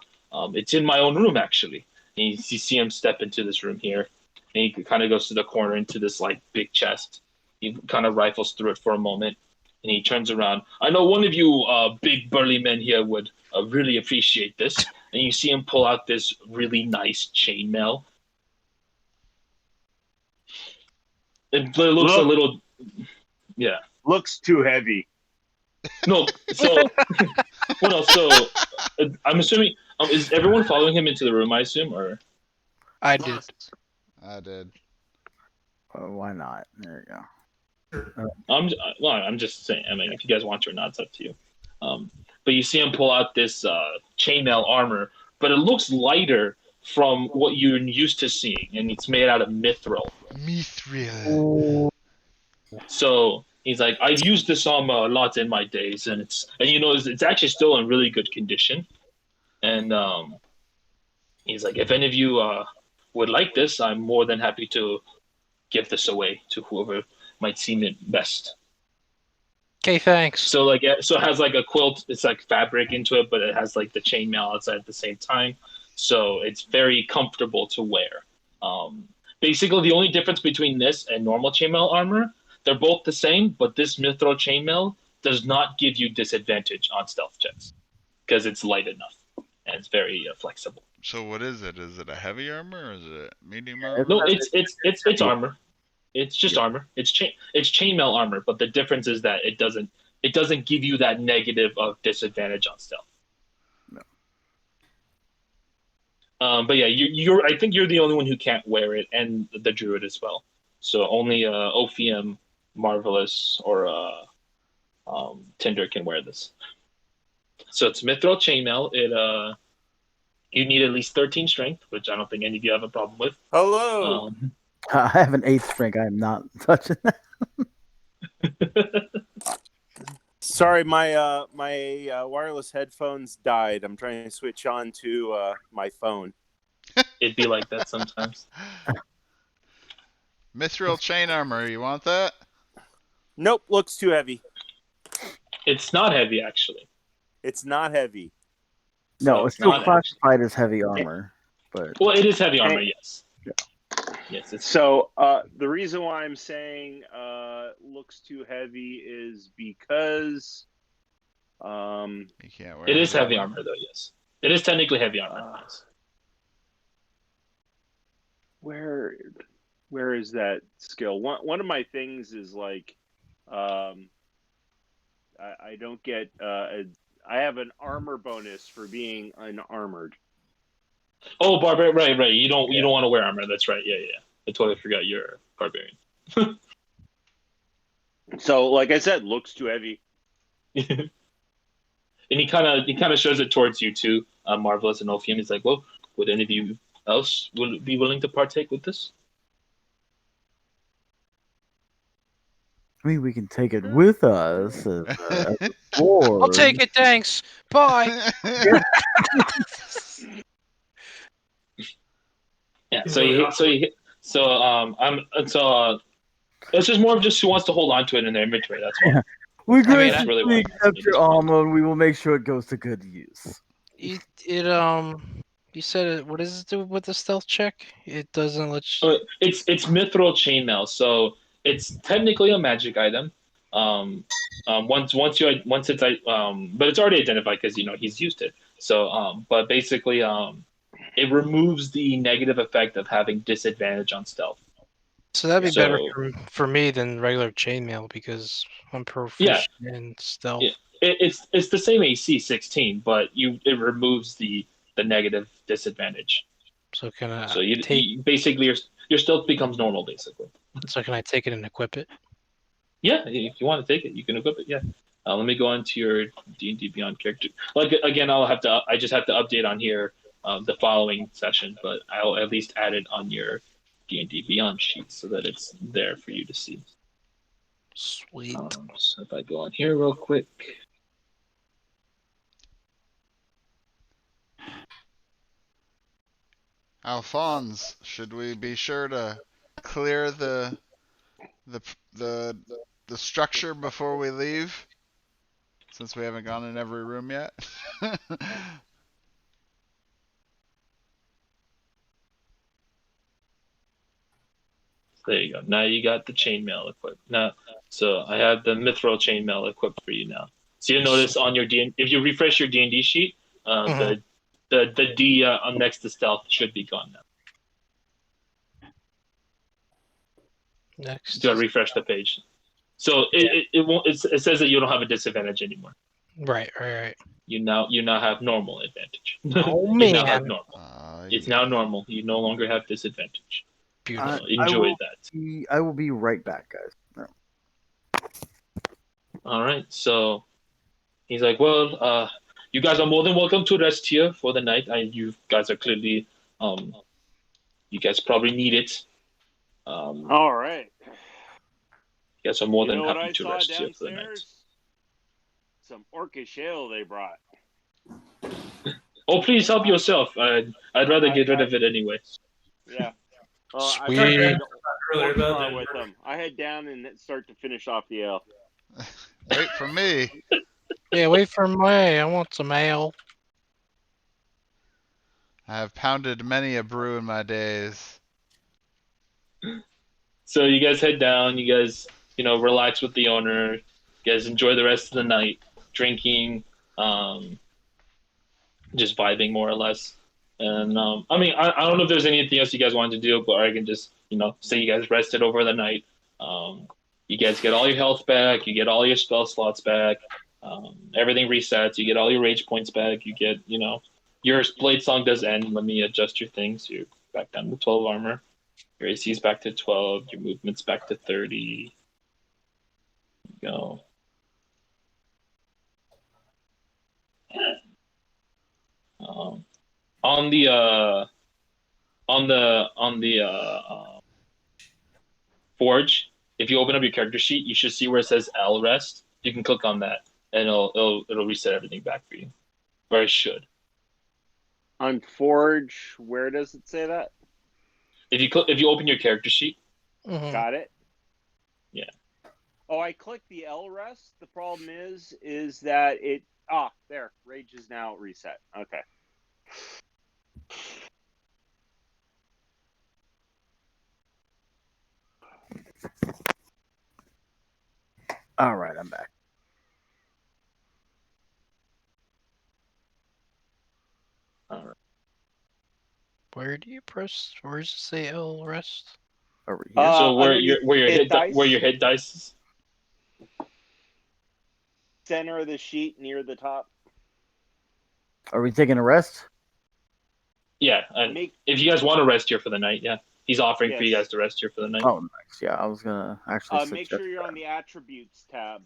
It's in my own room, actually. And you see him step into this room here, and he kind of goes to the corner into this like big chest. He kind of rifles through it for a moment, And he turns around. I know one of you big burly men here would really appreciate this. And you see him pull out this really nice chainmail. It looks a little, yeah. Looks too heavy. No, so what else? So I'm assuming is everyone following him into the room? I assume, or I did. I did. Why not? There you go. I'm just saying. I mean, if you guys want to or not, it's up to you. But you see him pull out this chainmail armor, but it looks lighter from what you're used to seeing, and it's made out of mithril. Mithril. So he's like, I've used this armor a lot in my days, and it's actually still in really good condition. And he's like, if any of you would like this, I'm more than happy to give this away to whoever might seem it best. Okay, thanks. So it has like a quilt. It's like fabric into it, but it has like the chainmail outside at the same time. So it's very comfortable to wear. Basically, the only difference between this and normal chainmail armor, they're both the same, but this mithril chainmail does not give you disadvantage on stealth checks because it's light enough and it's very flexible. So what is it? Is it a heavy armor or is it medium armor? No, it's armor. It's just armor. It's chainmail armor, but the difference is that it doesn't give you that negative of disadvantage on stealth. No. But yeah, I think you're the only one who can't wear it, and the druid as well. So only Ophium, Marvelous, or Tinder can wear this. So it's mithril chainmail. It you need at least 13 strength, which I don't think any of you have a problem with. Hello. I have an 8th strength. I am not touching that. Sorry, my wireless headphones died. I'm trying to switch on to my phone. It'd be like that sometimes. Mithril chain armor, you want that? Nope, looks too heavy. It's not heavy, actually. It's not heavy. No, So it's still not classified as heavy armor. But Well, it is heavy armor, yes. Yeah. Yes, it's So the reason why I'm saying looks too heavy is because You can't wear it is heavy armor, though. Yes, it is technically heavy armor. Yes. where is that skill? One of my things is like I don't get I have an armor bonus for being unarmored. Oh, barbarian, right. You don't want to wear armor. That's right. Yeah. I totally forgot you're a barbarian. So, like I said, looks too heavy. And he kind of shows it towards you too, Marvelous and Ophium. He's like, well, would any of you else be willing to partake with this? I mean, we can take it with us as a board. I'll take it, thanks. Bye. Yeah. He's So it's just more of just who wants to hold on to it in their inventory. That's why. We I mean, graciously that's really what accept your armor, and we will make sure it goes to good use. You said what does it do with the stealth check? It doesn't let you. It's mithril chainmail, so it's technically a magic item. But it's already identified because he's used it. So but basically it removes the negative effect of having disadvantage on stealth. So that'd be better for me than regular chainmail because I'm proficient in stealth. Yeah. It's the same AC 16, but it removes the negative disadvantage. So can I? So you basically your stealth becomes normal basically. So can I take it and equip it? Yeah, if you want to take it, you can equip it. Yeah. Let me go on to your D&D Beyond character. Like again, I just have to update on here the following session, but I'll at least add it on your D&D Beyond sheet so that it's there for you to see. Sweet. So if I go on here real quick. Alphonse, should we be sure to clear the structure before we leave? Since we haven't gone in every room yet. There you go. Now you got the chainmail equipped. Now, So I have the mithril chainmail equipped for you now. So you'll notice on your if you refresh your D&D sheet, the D on next to stealth should be gone now. Next. Do I refresh the page? So it won't. It says that you don't have a disadvantage anymore. Right. You now have normal advantage. Oh You now have man. normal. It's now normal. You no longer have disadvantage. Beautiful. Enjoy that. I will be right back, guys. No. All right. So he's like, well, you guys are more than welcome to rest here for the night. You guys are clearly, you guys probably need it. All right. You guys are more than know what happy I to saw rest here for the night. downstairs? Some orcish ale they brought. Oh, please help yourself. I'd rather get rid of it anyway. Yeah. Well, Sweet. I tried Earlier about that. with them. I head down and start to finish off the ale. Wait for me. Yeah, wait for me. I want some ale. I have pounded many a brew in my days. So you guys head down. You guys, relax with the owner. You guys enjoy the rest of the night, drinking, just vibing more or less. And I mean, I don't know if there's anything else you guys wanted to do, but I can just, say you guys rested over the night. You guys get all your health back. You get all your spell slots back. Everything resets. You get all your rage points back. You get, your blade song does end. Let me adjust your things. You're back down to 12 armor. Your AC is back to 12. Your movement's back to 30. Go. On the forge, if you open up your character sheet, you should see where it says L rest. You can click on that, and it'll reset everything back for you, or it should. On Forge, where does it say that? If you open your character sheet, Got it. Yeah. Oh, I clicked the L rest. The problem is that it. There. Rage is now reset. Okay. All right, I'm back. all right. Where do you press? Where does it say L rest? Over here. So where underneath your hit dice. where your hit dice is. Center of the sheet near the top. Are we taking a rest? Yeah, and if you guys want to rest here for the night, yeah, he's offering for you guys to rest here for the night. Oh, nice. Yeah, I was gonna actually. Make sure you're on the attributes tab.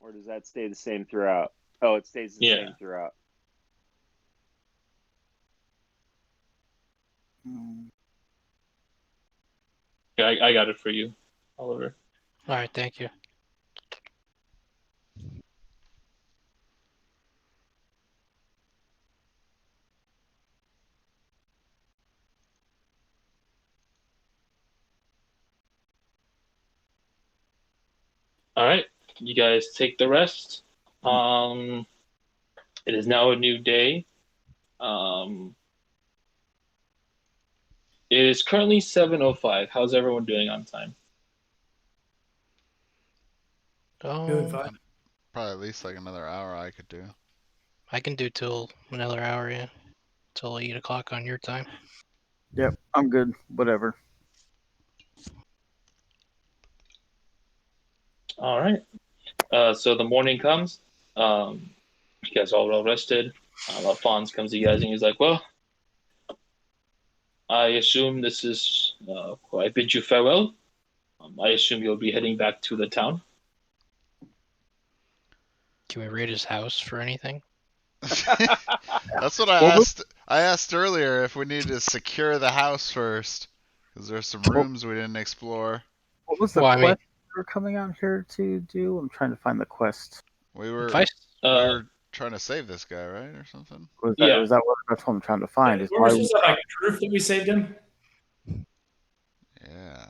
Or does that stay the same throughout? Oh, it stays the same throughout. Yeah, I got it for you, Oliver. All right, thank you. All right, you guys take the rest. It is now a new day. It is currently 7:05. How's everyone doing on time? Doing fine. Probably at least like another hour I could do. I can do till another hour, yeah. Till 8 o'clock on your time. Yep, I'm good. Whatever. All right. So the morning comes. You guys all well rested. Alphonse comes to you guys and he's like, "Well, I assume this is. I bid you farewell. I assume you'll be heading back to the town." Can we raid his house for anything? That's what I asked. I asked earlier if we needed to secure the house first, because there's some rooms we didn't explore. What was the quest we're coming out here to do? I'm trying to find the quest. We were trying to save this guy, right, or something? Was that that's what I'm trying to find? We're supposed to have like proof that we saved him. Yeah.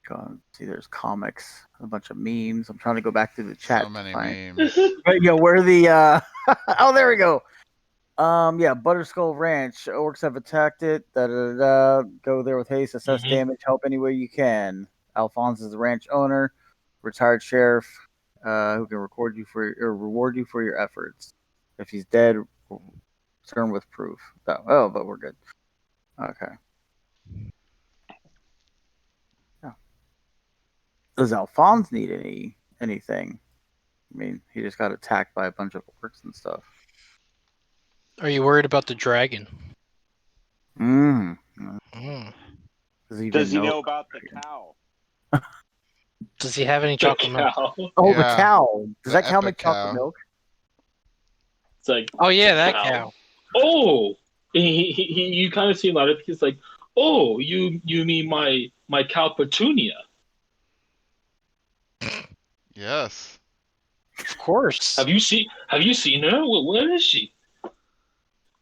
God, see, there's comics, a bunch of memes. I'm trying to go back through the chat. So many memes. But, where the oh, there we go. Yeah, Butterskull Ranch. Orcs have attacked it. Da, da, da, da. Go there with haste. Assess damage. Help any way you can. Alphonse is the ranch owner, retired sheriff, who can reward you for your efforts. If he's dead, return with proof. Oh, but we're good. Okay. Yeah. Does Alphonse need anything? I mean, he just got attacked by a bunch of orcs and stuff. Are you worried about the dragon? Mm. Does he know about the cow? Does he have any The chocolate milk? cow. Oh, Yeah, the cow. Does the that cow make epic cow. chocolate milk? It's like, Oh yeah, the that cow. Oh, you kind of see a lot of. He's like, oh, you mean my cow Petunia? Yes. Of course. Have you seen her? Where is she?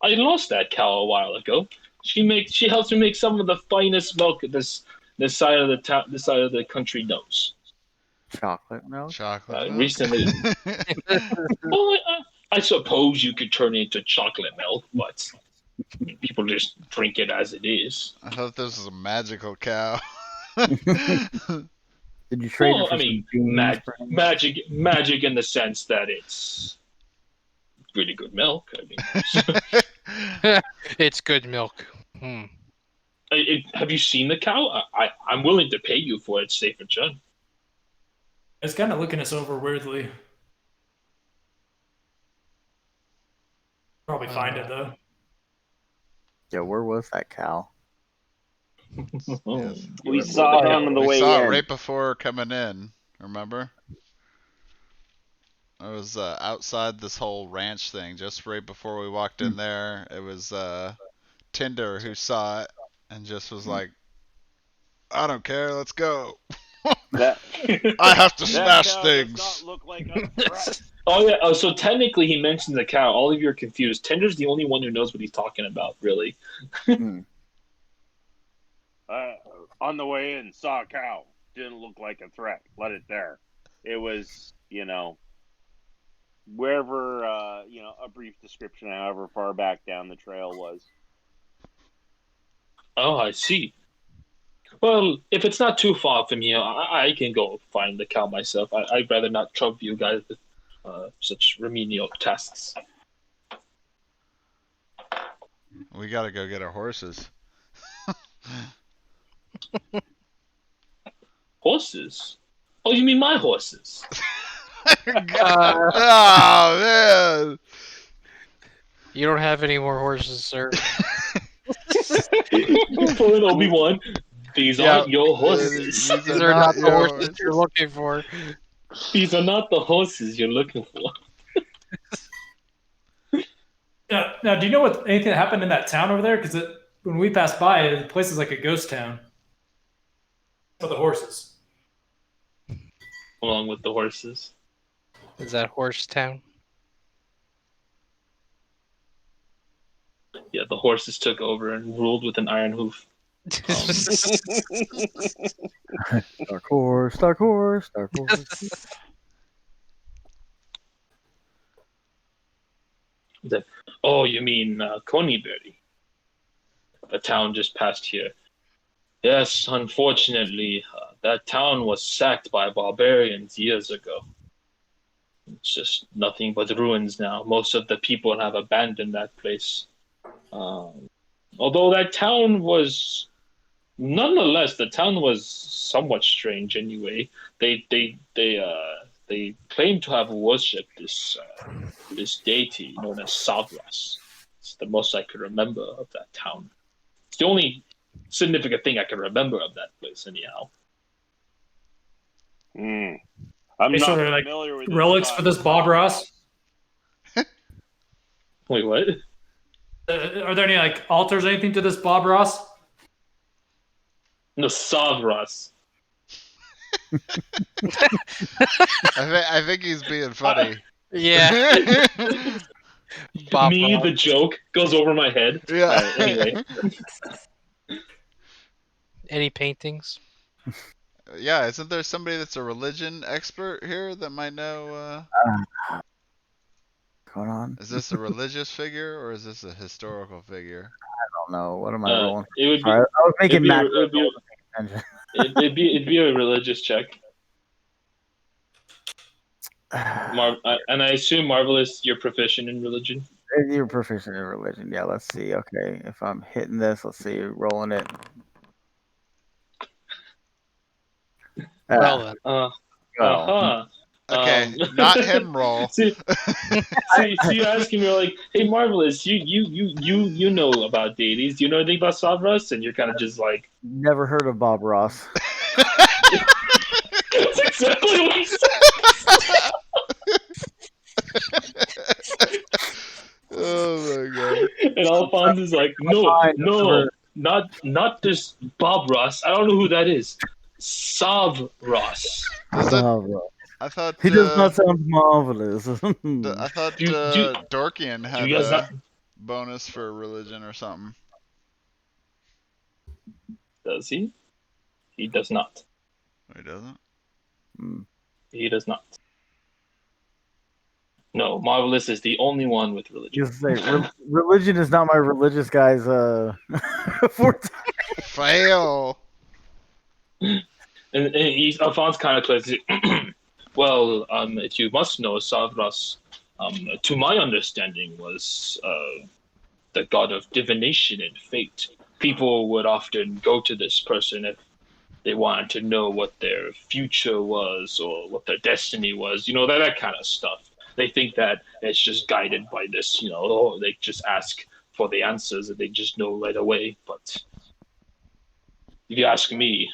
I lost that cow a while ago. She helps me make some of the finest milk this side of the country knows. Chocolate milk? Chocolate milk. Recently, well, I suppose you could turn it into chocolate milk, but people just drink it as it is. I thought this was a magical cow. Did you trade Well, it for I mean, some beans? magic in the sense that it's really good milk. I mean, It's good milk. have you seen the cow? I'm willing to pay you for it, safe and John. It's kind of looking us over weirdly. Probably find it though. Yeah, where was that cow? Yes. We saw it on the We way saw in. it right before coming in. Remember? I was outside this whole ranch thing just right before we walked in there. It was Tinder who saw it and just was like, I don't care, let's go. That I have to that smash cow things. does not look like a threat. Oh yeah. Oh, so technically he mentions the cow. All of you are confused. Tinder's the only one who knows what he's talking about, really. On the way in, saw a cow. Didn't look like a threat. Let it there. It was, wherever, a brief description, however far back down the trail was. Oh, I see. Well, if it's not too far from here, I can go find the cow myself. I'd rather not trouble you guys with such remedial tasks. We gotta go get our horses. Horses? Oh, you mean my horses? Oh man! You don't have any more horses, sir. Pulling Obi-Wan. These aren't your horses. These are not the horses you're looking for. These are not the horses you're looking for. Now, do you know anything that happened in that town over there? Because when we passed by, the place is like a ghost town. For the horses. Along with the horses. Is that Horse Town? Yeah, the horses took over and ruled with an iron hoof. Dark horse, dark horse, dark horse. Oh, you mean Conyberry? A town just past here. Yes, unfortunately, that town was sacked by barbarians years ago. It's just nothing but ruins now. Most of the people have abandoned that place. Although that town was, nonetheless, the town was somewhat strange anyway. They claim to have worshipped this deity known as Savras. It's the most I could remember of that town. It's the only significant thing I can remember of that place, anyhow. I'm They not sort of like familiar with relics for this Bob Ross. Wait, what? Are there any like altars or anything to this Bob Ross? No, Savras. I think he's being funny. Yeah. Bob Me, Ross. the joke, goes over my head. Yeah. Anyway. Any paintings? Yeah, isn't there somebody that's a religion expert here that might know? going on? Is this a religious figure or is this a historical figure? I don't know. What am I rolling? It would be. Sorry, I was making It'd be, macros. it'd, be, I wasn't paying attention. it'd be a religious check. And I assume Marvelous, you're proficient in religion. You're proficient in religion. Yeah, let's see. Okay, if I'm hitting this, let's see. Rolling it. Well then. Well, Uh-huh. Okay, not him roll. See, you're asking me like, "Hey, Marvelous, you know about deities? Do you know anything about Savras?" And you're kind of just like, never heard of Bob Ross. "That's exactly what he said." Oh my god. And Alphonse is like, "No, not this Bob Ross. I don't know who that is. Sav Ross." Does it, Bob Ross. I thought He does not sound marvelous. I thought Do- Dorkian had you guys a not- bonus for religion or something. Does he? He does not. He doesn't? He does not. No, Marvelous is the only one with religion. Just say religion is not my religious guy's forte. Fail. And Alphonse kind of plays it. Well, you must know Savras, to my understanding, was the god of divination and fate. People would often go to this person if they wanted to know what their future was or what their destiny was. You know, that kind of stuff. They think that it's just guided by this, they just ask for the answers and they just know right away. But if you ask me,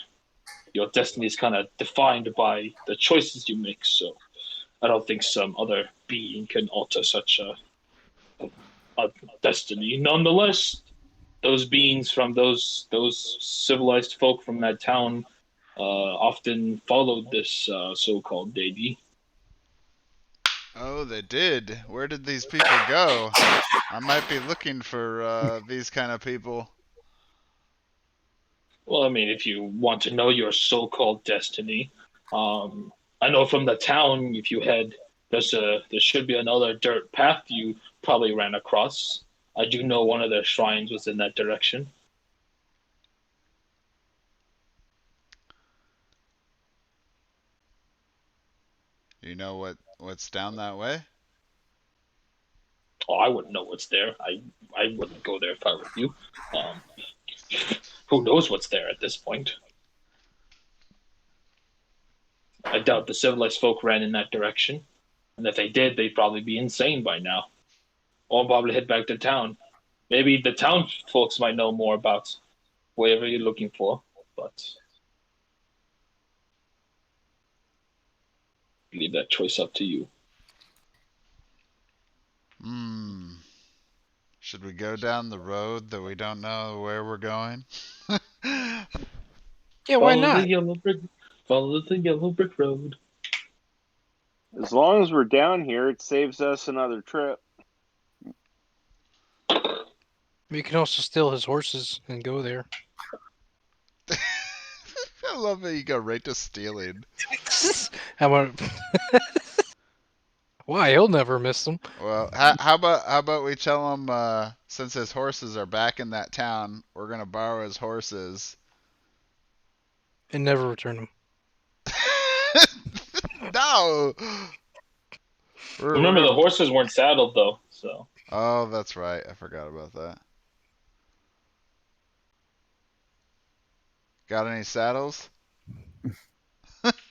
your destiny is kind of defined by the choices you make. So I don't think some other being can alter such a destiny. Nonetheless, those beings from those civilized folk from that town often followed this so-called deity. Oh, they did. Where did these people go? I might be looking for these kind of people. Well, I mean, if you want to know your so-called destiny, I know from the town, if you head, there should be another dirt path you probably ran across. I do know one of their shrines was in that direction. You know what's down that way? Oh, I wouldn't know what's there. I wouldn't go there if I were you. Who knows what's there at this point? I doubt the civilized folk ran in that direction. And if they did, they'd probably be insane by now. Or probably head back to town. Maybe the town folks might know more about whatever you're looking for, but leave that choice up to you. Should we go down the road that we don't know where we're going? Yeah, why not? Follow the yellow brick road. As long as we're down here, it saves us another trip. We can also steal his horses and go there. I love that you go right to stealing. How about? Why? He'll never miss them. Well, how about we tell him since his horses are back in that town, we're gonna borrow his horses. And never return them. No. Remember, the horses weren't saddled though, so. Oh, that's right. I forgot about that. Got any saddles?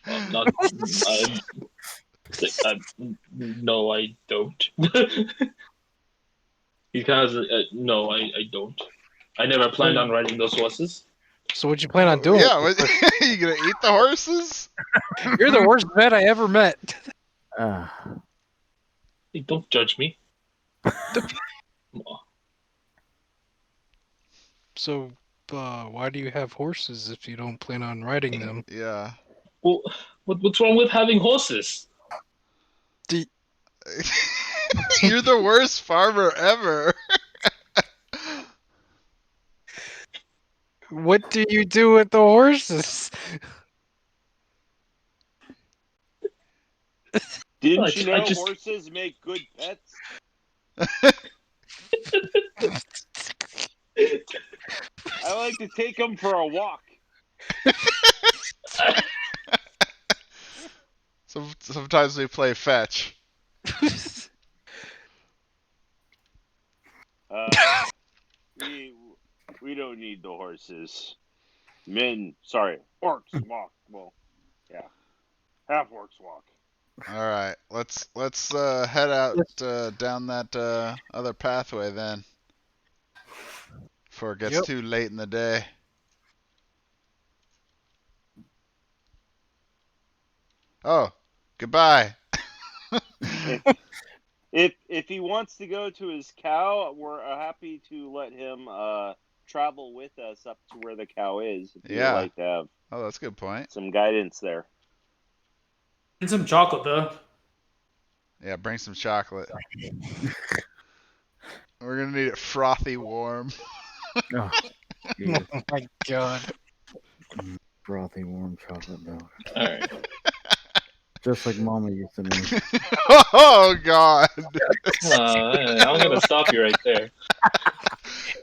No, I don't. He kind of no, I don't. I never planned on riding those horses. So what'd you plan on doing? Yeah, you gonna eat the horses? You're the worst vet I ever met. Hey, don't judge me. So, why do you have horses if you don't plan on riding them? Yeah. Well, what's wrong with having horses? You're the worst farmer ever. What do you do with the horses? Didn't you know I just horses make good pets? I like to take them for a walk. Sometimes we play fetch. We don't need the horses. Orcs walk. Well, yeah, half orcs walk. All right, let's head out down that other pathway then, before it gets Yep. too late in the day. Oh, goodbye. If he wants to go to his cow, we're happy to let him travel with us up to where the cow is. If Yeah. you'd like to have Oh, that's a good point. some guidance there. And some chocolate though. Yeah, bring some chocolate. We're gonna need it frothy warm. Oh, Jesus. Oh my god. Frothy warm chocolate milk. all right. Just like Mama used to make. Oh God. I'm gonna stop you right there.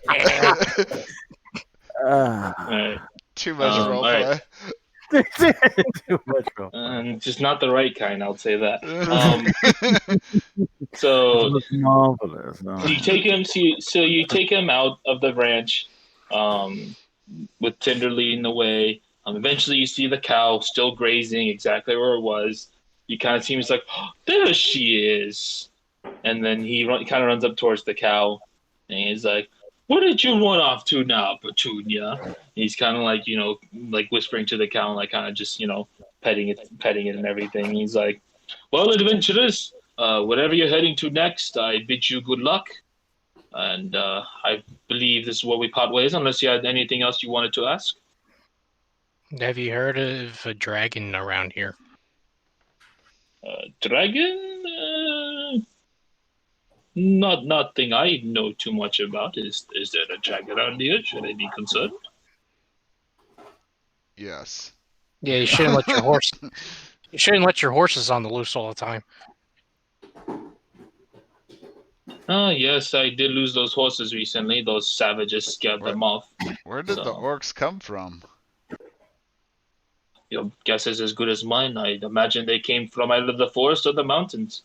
All right. Too much all roleplay. right. Too much milk. Just not the right kind, I'll say that. So It was marvelous. No. you take him. So you take him out of the ranch, with Tinder leading the way. Eventually, you see the cow still grazing exactly where it was. You kind of see him. He's like, oh, there she is. And then he kind of runs up towards the cow, and he's like, "Where did you run off to now, Petunia?" And he's kind of like, like whispering to the cow, and like kind of just, petting it and everything. And he's like, "Well, adventurers, wherever you're heading to next, I bid you good luck. And I believe this is where we part ways, unless you had anything else you wanted to ask." Have you heard of a dragon around here? Dragon? Nothing I know too much about. Is there a dragon around here? Should I be concerned? Yes. Yeah, you shouldn't let your horse. You shouldn't let your horses on the loose all the time. Yes, I did lose those horses recently. Those savages scared them off. Where did the So- orcs come from? Your guess is as good as mine. I imagine they came from either the forest or the mountains.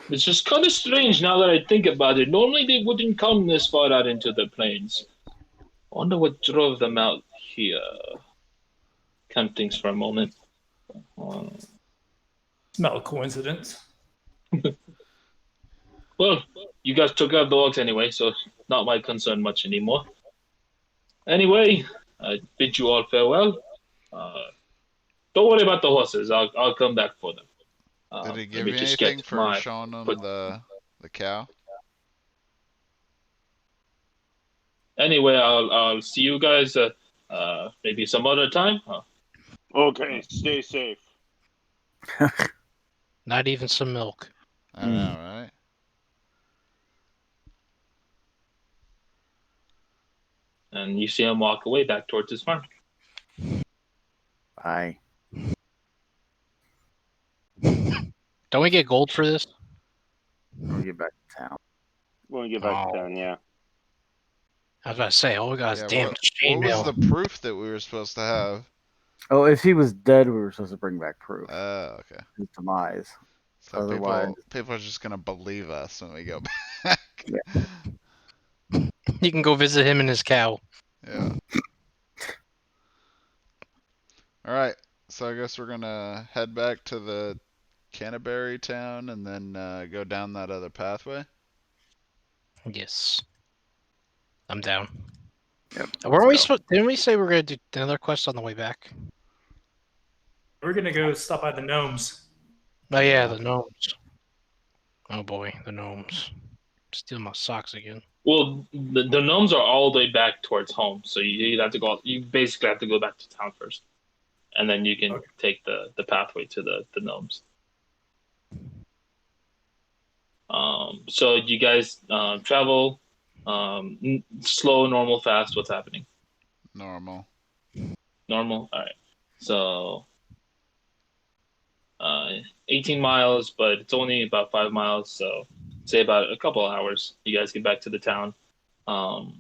It's just kind of strange now that I think about it. Normally they wouldn't come this far out into the plains. I wonder what drove them out here. Kind things for a moment. Smell a coincidence. Well, you guys took out the dogs anyway, so not my concern much anymore. Anyway, I bid you all farewell. Don't worry about the horses. I'll come back for them. Did he let give me you just anything get for showing him the cow? Anyway, I'll see you guys maybe some other time. Okay, stay safe. Not even some milk. I know, right? And you see him walk away back towards his farm. Bye. Don't we get gold for this? We'll get back to town. When we get back Oh. to town, yeah. I was about to say, oh, guys, Yeah, damn what chainmail. was the proof that we were supposed to have? Oh, if he was dead, we were supposed to bring back proof. Oh, okay. His demise. So Otherwise- people are just gonna believe us when we go back. You can go visit him and his cow. Yeah. All right. So I guess we're gonna head back to the Canterbury town and then go down that other pathway. Yes. I'm down. Yep. Weren't we let's go. supposed? Didn't we say we are gonna do another quest on the way back? We're gonna go stop by the gnomes. Oh yeah, the gnomes. Oh boy, the gnomes. Stealing my socks again. Well, the gnomes are all the way back towards home, so you have to go. You basically have to go back to town first, and then you can take the pathway to the gnomes. So you guys travel slow, normal, fast. What's happening? Normal. Normal. All right. So 18 miles, but it's only about 5 miles, so say about a couple of hours. You guys get back to the town. Now,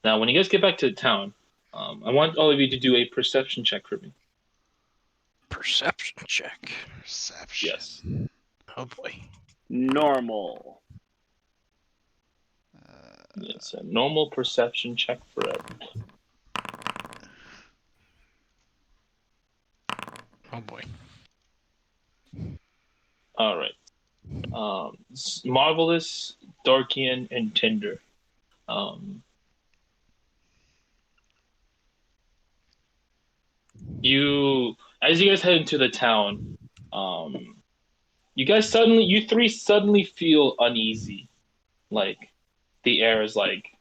when you guys get back to the town, I want all of you to do a perception check for me. Perception check. Perception. Yes. Oh boy. Normal. It's a normal perception check for it. Oh boy. All right. Marvelous, Darkian, and Tinder. As you guys head into the town, you three suddenly feel uneasy. Like the air is like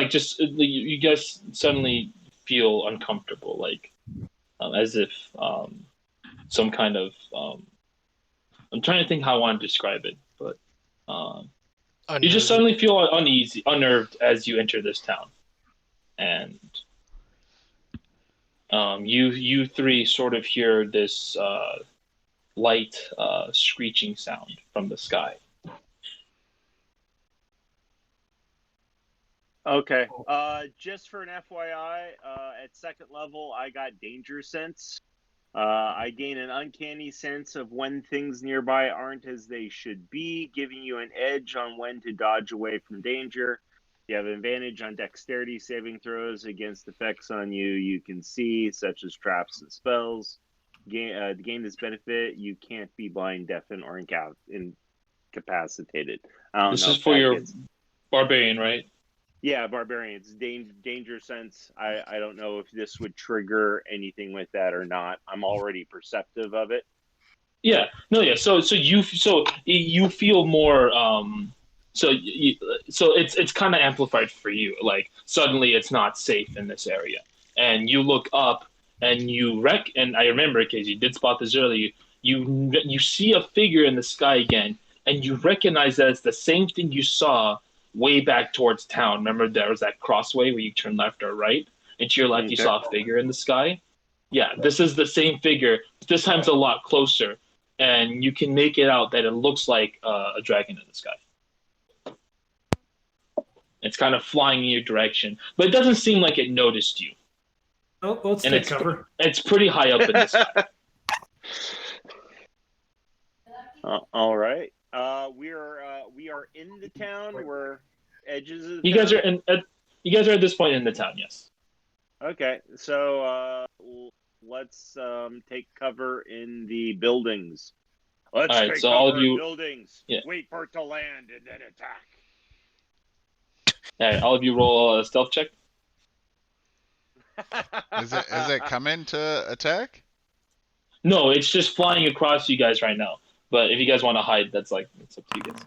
just you guys suddenly feel uncomfortable, like as if some kind of I'm trying to think how I want to describe it, but you just Unnerving. suddenly feel uneasy, unnerved as you enter this town, and you three sort of hear this light screeching sound from the sky. Okay. Just for an FYI, at second level, I got danger sense. I gain an uncanny sense of when things nearby aren't as they should be, giving you an edge on when to dodge away from danger. You have an advantage on dexterity saving throws against effects on you you can see, such as traps and spells. To gain this benefit, you can't be blind, deafened, or incapacitated. I don't This know is if for that your gets... barbarian, right? Yeah, barbarians. Danger sense. I don't know if this would trigger anything with that or not. I'm already perceptive of it. Yeah. No. Yeah. So you feel more. So it's kind of amplified for you. Like suddenly it's not safe in this area, and you look up and and I remember because you did spot this earlier. You see a figure in the sky again, and you recognize that it's the same thing you saw way back towards town. Remember there was that crossway where you turn left or right, and to your left you Okay. saw a figure in the sky. Yeah, this is the same figure. This time's a lot closer, and you can make it out that it looks like a dragon in the sky. It's kind of flying in your direction, but it doesn't seem like it noticed you. Oh, let's And take cover. It's pretty high up in the sky. All right. We are in the town. We're edges of the You town. guys are you guys are at this point in the town, yes. Okay, so let's take cover in the buildings. Let's All right, take so cover all of you- in buildings. yeah. Wait for it to land and then attack. All right, all of you roll a stealth check. Is it coming to attack? No, it's just flying across you guys right now. But if you guys want to hide, it's up to you guys.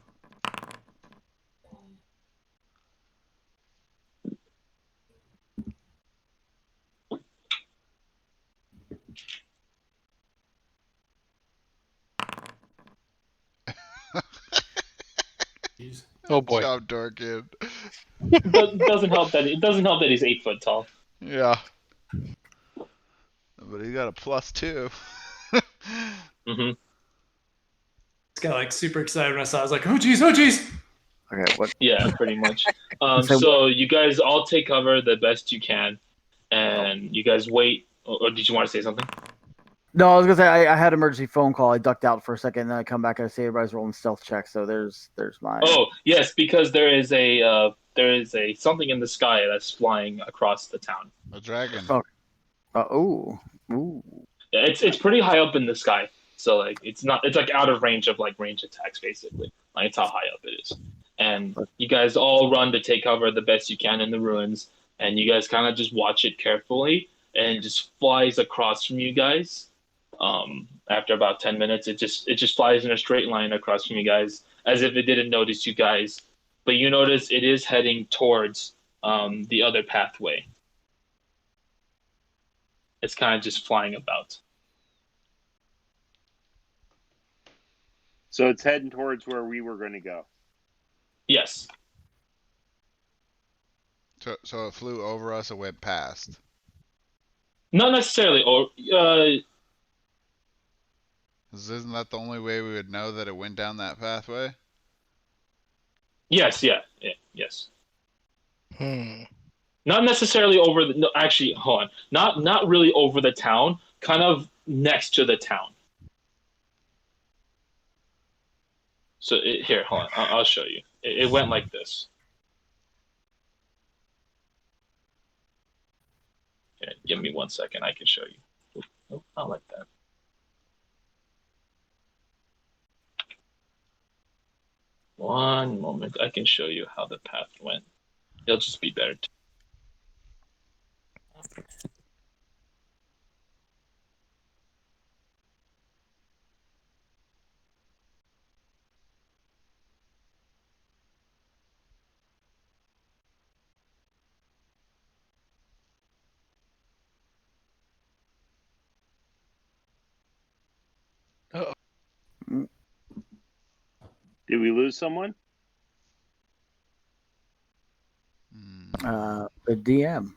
Jeez. Oh boy. Job, Dorkin. It doesn't help that he's 8 foot tall. Yeah. But he got a +2. Mm-hmm. This guy like super excited when I saw it. I was like, oh geez, oh geez. Okay, what? Yeah, pretty much. So- So you guys all take cover the best you can, and you guys wait. Or did you want to say something? No, I was gonna say I had an emergency phone call. I ducked out for a second, and then I come back and I see everybody's rolling stealth checks. So there's my. Oh yes, because there is a something in the sky that's flying across the town. A dragon. Oh. Ooh. Yeah, it's pretty high up in the sky, so like it's like out of range of like range attacks basically. Like it's how high up it is, and you guys all run to take cover the best you can in the ruins, and you guys kind of just watch it carefully, and it just flies across from you guys. After about 10 minutes, it just flies in a straight line across from you guys, as if it didn't notice you guys. But you notice it is heading towards the other pathway. It's kind of just flying about. So it's heading towards where we were going to go. Yes. So it flew over us and went past. Not necessarily. Or Isn't that the only way we would know that it went down that pathway? Yes, yes. Hmm. Not necessarily over the. No, actually, hold on. Not really over the town. Kind of next to the town. So here, hold on. I'll show you. It went like this. Okay, give me 1 second. I can show you. Nope, not like that. One moment. I can show you how the path went. It'll just be better. Did we lose someone? The DM.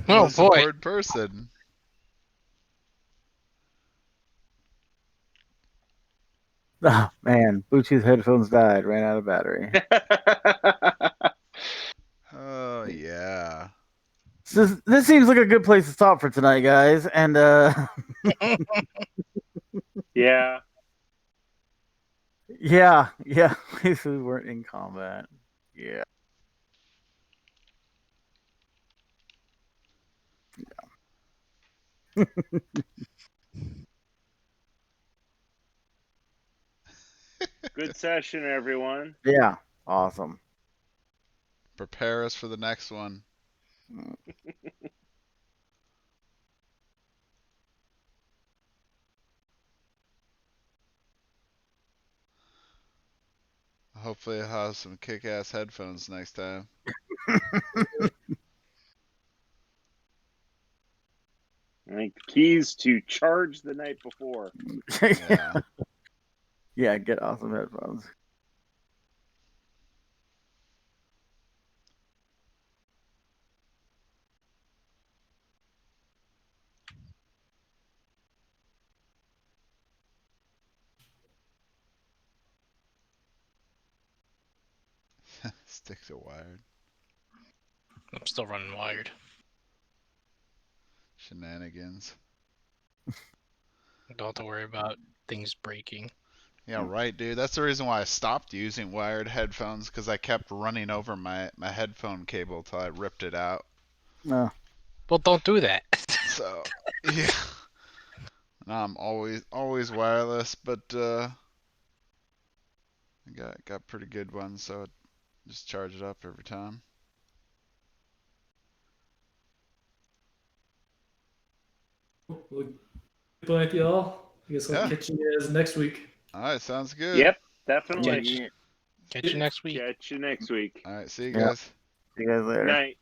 Oh, Most boy. important person. Oh, man, Bluetooth headphones died. Ran out of battery. Oh yeah. So this seems like a good place to stop for tonight, guys. And Yeah. yeah, we weren't in combat. Yeah. Good session, everyone. Yeah. Awesome. Prepare us for the next one. Hopefully I'll have some kick-ass headphones next time. I think the keys to charge the night before. Yeah. Yeah, get awesome headphones. Stick to wired. I'm still running wired. Shenanigans. Don't have to worry about things breaking. Yeah, right, dude. That's the reason why I stopped using wired headphones, because I kept running over my headphone cable till I ripped it out. No. Well, don't do that. So, yeah. Now I'm always wireless, but I got pretty good ones, so just charge it up every time. Well, good night, y'all. I guess I'll Yeah. catch you guys next week. All right, sounds good. Yep, definitely. Catch you next week. Catch you next week. All right, see you Yeah. guys. See you guys later. Night.